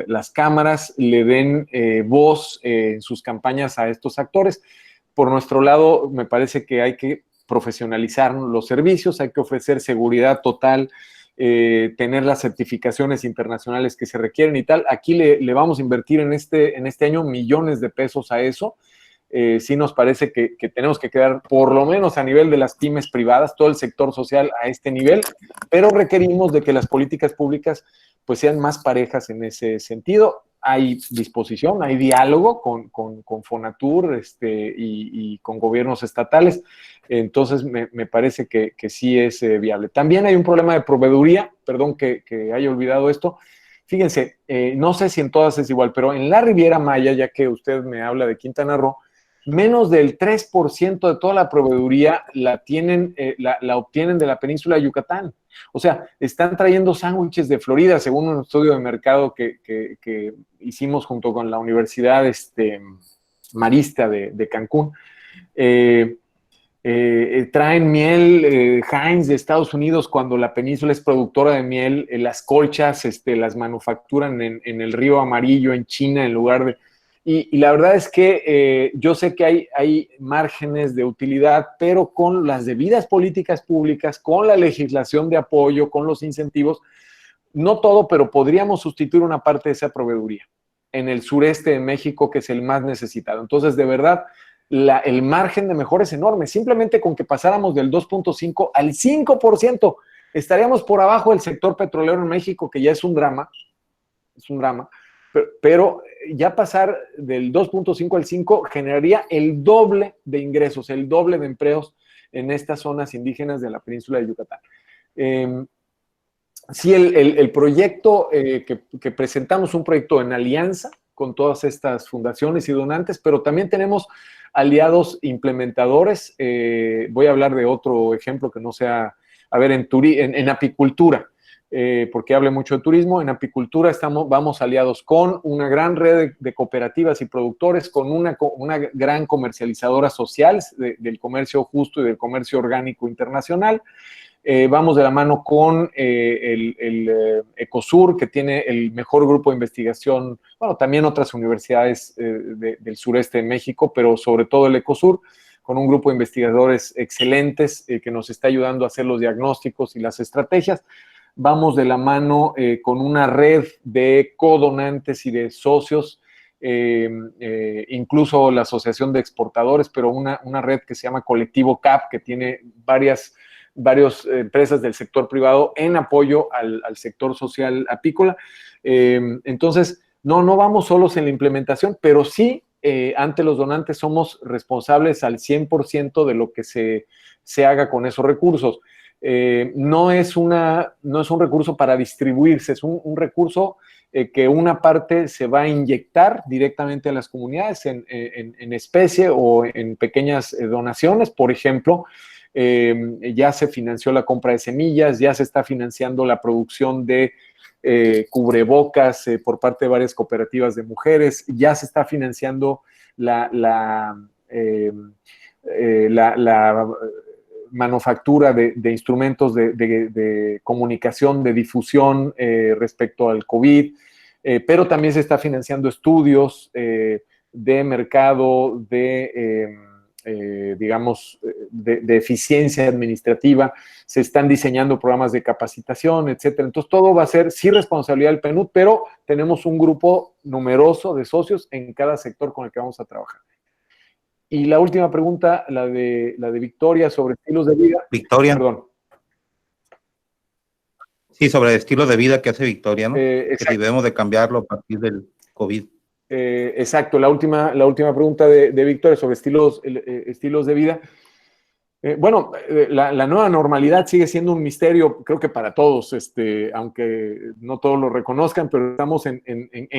las cámaras le den voz en sus campañas a estos actores. Por nuestro lado, me parece que hay que profesionalizar los servicios, hay que ofrecer seguridad total, tener las certificaciones internacionales que se requieren y tal. Aquí le vamos a invertir en este año millones de pesos a eso. Sí nos parece que tenemos que quedar por lo menos a nivel de las pymes privadas, todo el sector social a este nivel, pero requerimos de que las políticas públicas pues sean más parejas en ese sentido. Hay disposición, hay diálogo con Fonatur y con gobiernos estatales. Entonces, me parece que sí es viable. También hay un problema de proveeduría, perdón que haya olvidado esto. Fíjense, no sé si en todas es igual, pero en la Riviera Maya, ya que usted me habla de Quintana Roo, menos del 3% de toda la proveeduría la obtienen de la península de Yucatán. O sea, están trayendo sándwiches de Florida, según un estudio de mercado que hicimos junto con la Universidad Marista de Cancún. Traen miel Heinz de Estados Unidos cuando la península es productora de miel. Las colchas las manufacturan en el Río Amarillo, en China, en lugar de... Y la verdad es que yo sé que hay márgenes de utilidad, pero con las debidas políticas públicas, con la legislación de apoyo, con los incentivos, no todo, pero podríamos sustituir una parte de esa proveeduría en el sureste de México, que es el más necesitado. Entonces, de verdad, el margen de mejora es enorme. Simplemente con que pasáramos del 2.5 al 5%, estaríamos por abajo del sector petrolero en México, que ya es un drama, pero ya pasar del 2.5 al 5 generaría el doble de ingresos, el doble de empleos en estas zonas indígenas de la península de Yucatán. Sí, el proyecto que presentamos, un proyecto en alianza con todas estas fundaciones y donantes, pero también tenemos aliados implementadores. Voy a hablar de otro ejemplo que no sea, a ver, en apicultura. porque hable mucho de turismo. En apicultura vamos aliados con una gran red de cooperativas y productores, con una gran comercializadora social del comercio justo y del comercio orgánico internacional. Vamos de la mano con el Ecosur, que tiene el mejor grupo de investigación, bueno, también otras universidades del sureste de México, pero sobre todo el Ecosur, con un grupo de investigadores excelentes que nos está ayudando a hacer los diagnósticos y las estrategias. Vamos de la mano con una red de codonantes y de socios, incluso la Asociación de Exportadores, pero una red que se llama Colectivo CAP, que tiene varias empresas del sector privado en apoyo al sector social apícola. Entonces, no vamos solos en la implementación, pero sí, ante los donantes somos responsables al 100% de lo que se haga con esos recursos. No es un recurso para distribuirse, es un recurso que una parte se va a inyectar directamente a las comunidades en especie o en pequeñas donaciones. Por ejemplo, ya se financió la compra de semillas, ya se está financiando la producción de cubrebocas por parte de varias cooperativas de mujeres, ya se está financiando la manufactura de instrumentos de comunicación, de difusión respecto al COVID, pero también se está financiando estudios de mercado, digamos, de eficiencia administrativa, se están diseñando programas de capacitación, etcétera. Entonces, todo va a ser, sí, responsabilidad del PNUD, pero tenemos un grupo numeroso de socios en cada sector con el que vamos a trabajar. Y la última pregunta, la de Victoria, sobre estilos de vida. Victoria. Perdón. Sí, sobre el estilo de vida que hace Victoria, ¿no? Que si Exacto. debemos de cambiarlo a partir del COVID. Exacto, la última pregunta de Victoria sobre estilos de vida. Bueno, la nueva normalidad sigue siendo un misterio, creo que para todos, aunque no todos lo reconozcan, pero estamos en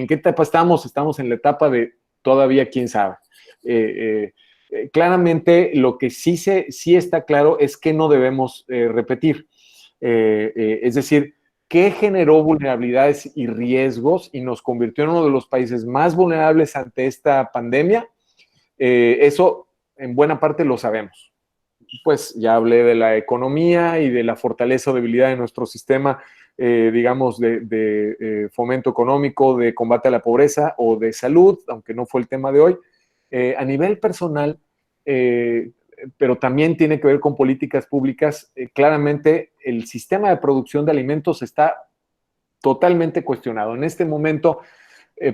qué etapa estamos. Estamos en la etapa de todavía quién sabe. Claramente, lo que sí está claro es que no debemos repetir. Es decir, ¿qué generó vulnerabilidades y riesgos y nos convirtió en uno de los países más vulnerables ante esta pandemia? Eso en buena parte lo sabemos. Pues ya hablé de la economía y de la fortaleza o debilidad de nuestro sistema, digamos, de fomento económico, de combate a la pobreza o de salud, aunque no fue el tema de hoy. A nivel personal, pero también tiene que ver con políticas públicas, claramente el sistema de producción de alimentos está totalmente cuestionado. En este momento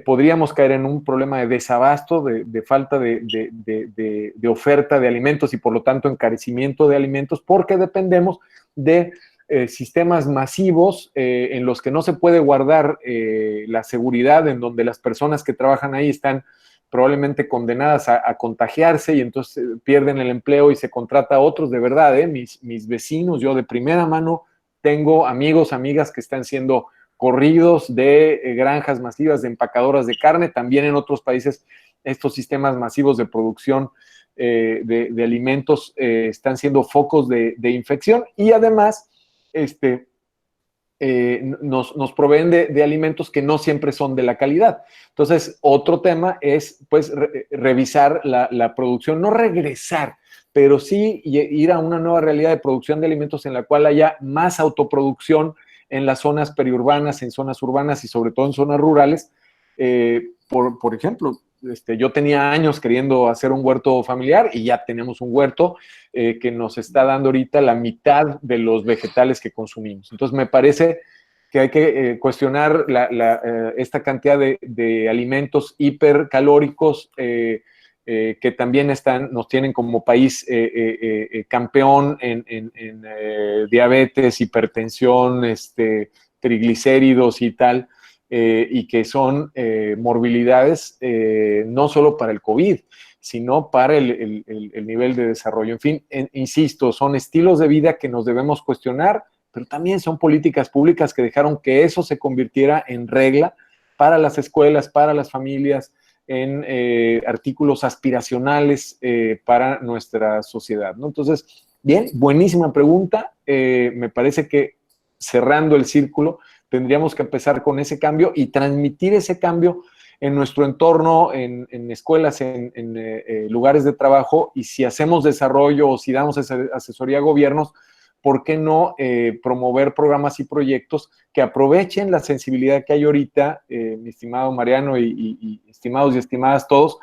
podríamos caer en un problema de desabasto, de falta de oferta de alimentos y por lo tanto encarecimiento de alimentos, porque dependemos de sistemas masivos en los que no se puede guardar la seguridad, en donde las personas que trabajan ahí están probablemente condenadas a contagiarse y entonces pierden el empleo y se contrata a otros. De verdad, mis vecinos, yo de primera mano tengo amigos, amigas que están siendo corridos de granjas masivas de empacadoras de carne. También en otros países estos sistemas masivos de producción de alimentos están siendo focos de infección y además nos proveen de alimentos que no siempre son de la calidad. Entonces, otro tema es, pues, revisar la producción, no regresar, pero sí ir a una nueva realidad de producción de alimentos en la cual haya más autoproducción en las zonas periurbanas, en zonas urbanas y sobre todo en zonas rurales. Por ejemplo, yo tenía años queriendo hacer un huerto familiar y ya tenemos un huerto que nos está dando ahorita la mitad de los vegetales que consumimos. Entonces, me parece que hay que cuestionar esta cantidad de alimentos hipercalóricos que también nos tienen como país campeón en diabetes, hipertensión, triglicéridos y tal, y que son morbilidades no solo para el COVID, sino para el nivel de desarrollo. En fin, insisto, son estilos de vida que nos debemos cuestionar, pero también son políticas públicas que dejaron que eso se convirtiera en regla para las escuelas, para las familias, en artículos aspiracionales para nuestra sociedad, ¿no? Entonces, bien, buenísima pregunta. Me parece que cerrando el círculo, tendríamos que empezar con ese cambio y transmitir ese cambio en nuestro entorno, en escuelas, en lugares de trabajo, y si hacemos desarrollo o si damos asesoría a gobiernos, ¿por qué no promover programas y proyectos que aprovechen la sensibilidad que hay ahorita, mi estimado Mariano y estimados y estimadas todos,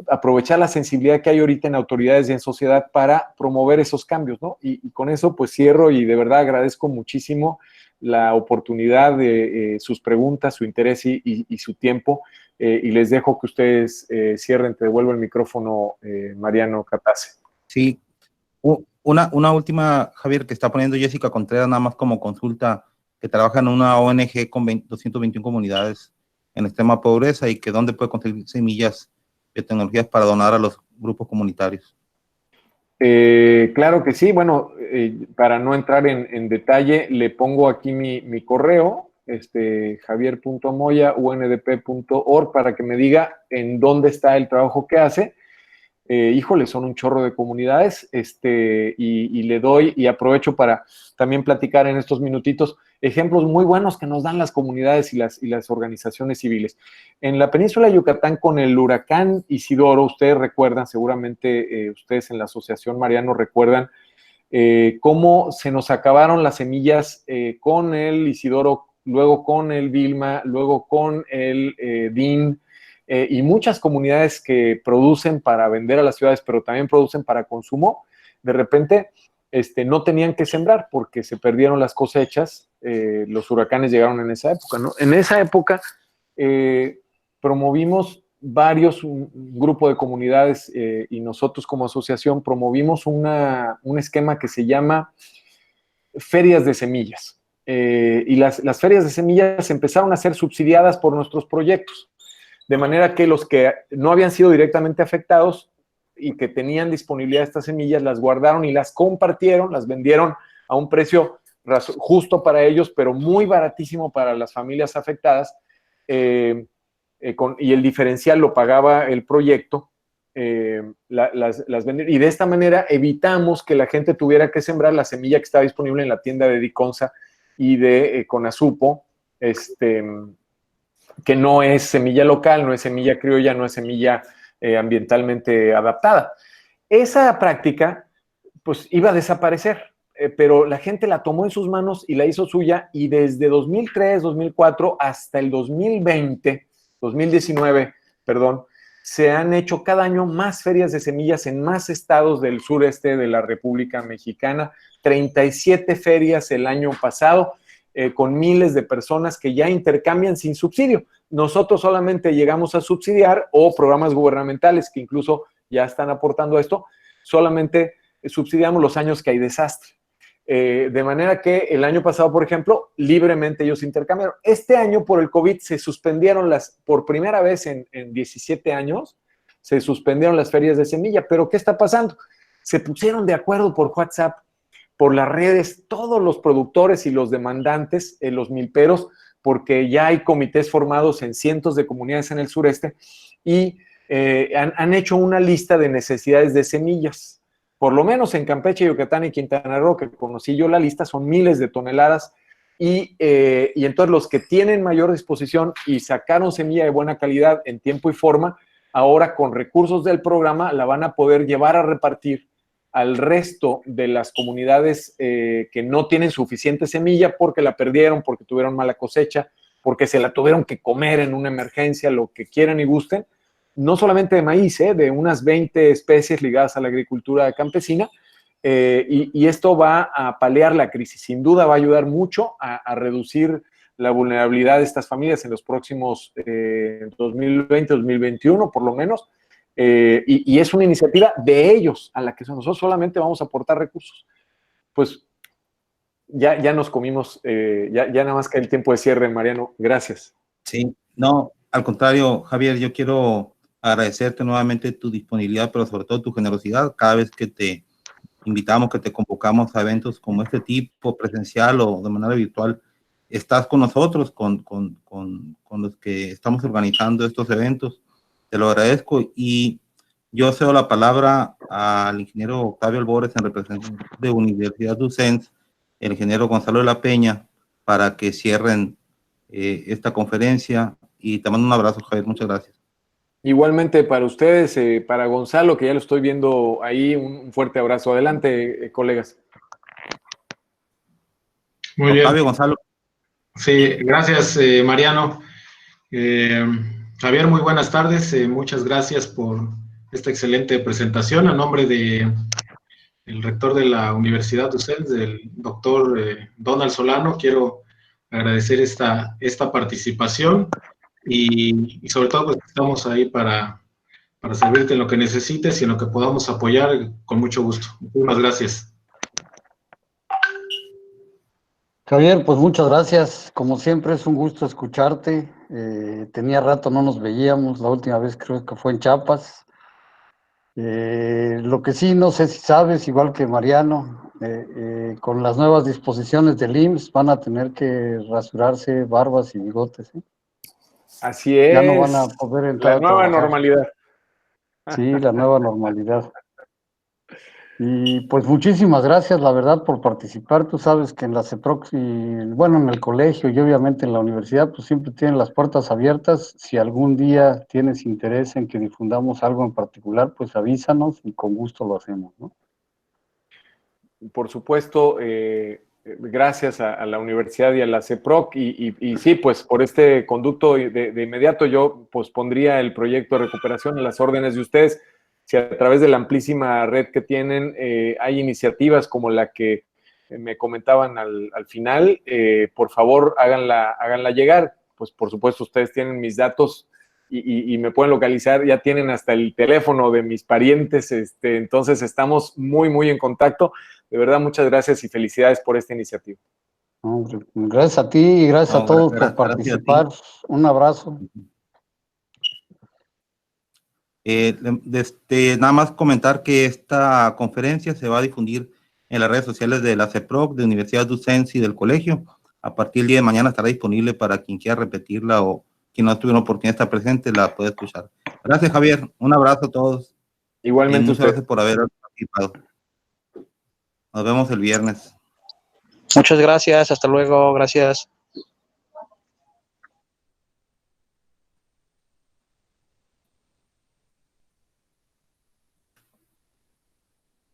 aprovechar la sensibilidad que hay ahorita en autoridades y en sociedad para promover esos cambios, ¿no? Y con eso pues cierro y de verdad agradezco muchísimo la oportunidad de sus preguntas, su interés y su tiempo, y les dejo que ustedes cierren. Te devuelvo el micrófono, Mariano Catase. Sí, una última, Javier, que está poniendo Jessica Contreras, nada más como consulta, que trabaja en una ONG con 221 comunidades en extrema pobreza y que dónde puede conseguir semillas de tecnologías para donar a los grupos comunitarios. Claro que sí. Bueno, para no entrar en detalle, le pongo aquí mi correo, javier.moya@undp.org, para que me diga en dónde está el trabajo que hace. Híjole, son un chorro de comunidades, y le doy y aprovecho para también platicar en estos minutitos ejemplos muy buenos que nos dan las comunidades y las organizaciones civiles. En la península de Yucatán, con el huracán Isidoro, ustedes recuerdan, seguramente ustedes en la asociación, Mariano, recuerdan cómo se nos acabaron las semillas con el Isidoro, luego con el Vilma, luego con el DIN, y muchas comunidades que producen para vender a las ciudades, pero también producen para consumo, de repente no tenían que sembrar porque se perdieron las cosechas. Los huracanes llegaron en esa época, ¿no? En esa época promovimos un grupo de comunidades, y nosotros como asociación promovimos un esquema que se llama ferias de semillas. Y las ferias de semillas empezaron a ser subsidiadas por nuestros proyectos, de manera que los que no habían sido directamente afectados y que tenían disponibilidad de estas semillas, las guardaron y las compartieron, las vendieron a un precio justo para ellos, pero muy baratísimo para las familias afectadas, y el diferencial lo pagaba el proyecto. Las vendieron, y de esta manera evitamos que la gente tuviera que sembrar la semilla que estaba disponible en la tienda de Diconsa y de Conasupo, que no es semilla local, no es semilla criolla, no es semilla ambientalmente adaptada. Esa práctica, pues, iba a desaparecer, pero la gente la tomó en sus manos y la hizo suya, y desde 2003, 2004 hasta el 2019, perdón, se han hecho cada año más ferias de semillas en más estados del sureste de la República Mexicana, 37 ferias el año pasado, con miles de personas que ya intercambian sin subsidio. Nosotros solamente llegamos a subsidiar, o programas gubernamentales que incluso ya están aportando esto, solamente subsidiamos los años que hay desastre. De manera que el año pasado, por ejemplo, libremente ellos intercambiaron. Este año, por el COVID, se suspendieron por primera vez en 17 años, se suspendieron las ferias de semilla. ¿Pero qué está pasando? Se pusieron de acuerdo por WhatsApp, por las redes, todos los productores y los demandantes, los milperos, porque ya hay comités formados en cientos de comunidades en el sureste, y han hecho una lista de necesidades de semillas. Por lo menos en Campeche, Yucatán y Quintana Roo, que conocí yo la lista, son miles de toneladas, y entonces los que tienen mayor disposición y sacaron semilla de buena calidad en tiempo y forma, ahora con recursos del programa la van a poder llevar a repartir al resto de las comunidades que no tienen suficiente semilla porque la perdieron, porque tuvieron mala cosecha, porque se la tuvieron que comer en una emergencia, lo que quieran y gusten. No solamente de maíz, de unas 20 especies ligadas a la agricultura campesina, y esto va a paliar la crisis. Sin duda va a ayudar mucho a reducir la vulnerabilidad de estas familias en los próximos 2020, 2021, por lo menos. Y es una iniciativa de ellos a la que nosotros solamente vamos a aportar recursos. Pues ya nos comimos, ya nada más que el tiempo de cierre, Mariano. Gracias. Sí, no, al contrario, Javier, yo quiero agradecerte nuevamente tu disponibilidad, pero sobre todo tu generosidad. Cada vez que te invitamos, que te convocamos a eventos como este tipo, presencial o de manera virtual, estás con nosotros, con los que estamos organizando estos eventos. Te lo agradezco, y yo cedo la palabra al ingeniero Octavio Albores en representación de Universidad Ducens, el ingeniero Gonzalo de la Peña, para que cierren esta conferencia. Y te mando un abrazo, Javier. Muchas gracias. Igualmente para ustedes, para Gonzalo, que ya lo estoy viendo ahí, un fuerte abrazo. Adelante, colegas. Muy bien. Octavio, Gonzalo. Sí, gracias, Mariano. Javier, muy buenas tardes. Muchas gracias por esta excelente presentación. A nombre del rector de la Universidad de UCEL, del doctor Donald Solano, quiero agradecer esta participación y sobre todo pues, estamos ahí para servirte en lo que necesites y en lo que podamos apoyar con mucho gusto. Muchas gracias. Javier, pues muchas gracias. Como siempre es un gusto escucharte. Tenía rato no nos veíamos, la última vez creo que fue en Chiapas. Lo que sí, no sé si sabes, igual que Mariano, con las nuevas disposiciones del IMSS van a tener que rasurarse barbas y bigotes, ¿eh? Así es. Ya no van a poder entrar la nueva a trabajar. normalidad. Sí, la nueva normalidad. Y pues muchísimas gracias, la verdad, por participar. Tú sabes que en la CEPROC, bueno, en el colegio y obviamente en la universidad, pues siempre tienen las puertas abiertas. Si algún día tienes interés en que difundamos algo en particular, pues avísanos y con gusto lo hacemos, ¿no? Por supuesto, gracias a la universidad y a la CEPROC, y sí, pues por este conducto de inmediato yo pues pondría el proyecto de recuperación a las órdenes de ustedes. Si a través de la amplísima red que tienen hay iniciativas como la que me comentaban al final, por favor háganla llegar. Pues por supuesto ustedes tienen mis datos y me pueden localizar, ya tienen hasta el teléfono de mis parientes, entonces estamos muy, muy en contacto. De verdad, muchas gracias y felicidades por esta iniciativa. Gracias a ti y gracias a todos por participar. Un abrazo. Nada más comentar que esta conferencia se va a difundir en las redes sociales de la CEPROC, de Universidad de UCENS y del colegio. A partir del día de mañana estará disponible para quien quiera repetirla o quien no tuvo la oportunidad de estar presente, la puede escuchar. Gracias, Javier. Un abrazo a todos. Igualmente muchas gracias por haber participado. Nos vemos el viernes. Muchas gracias. Hasta luego. Gracias.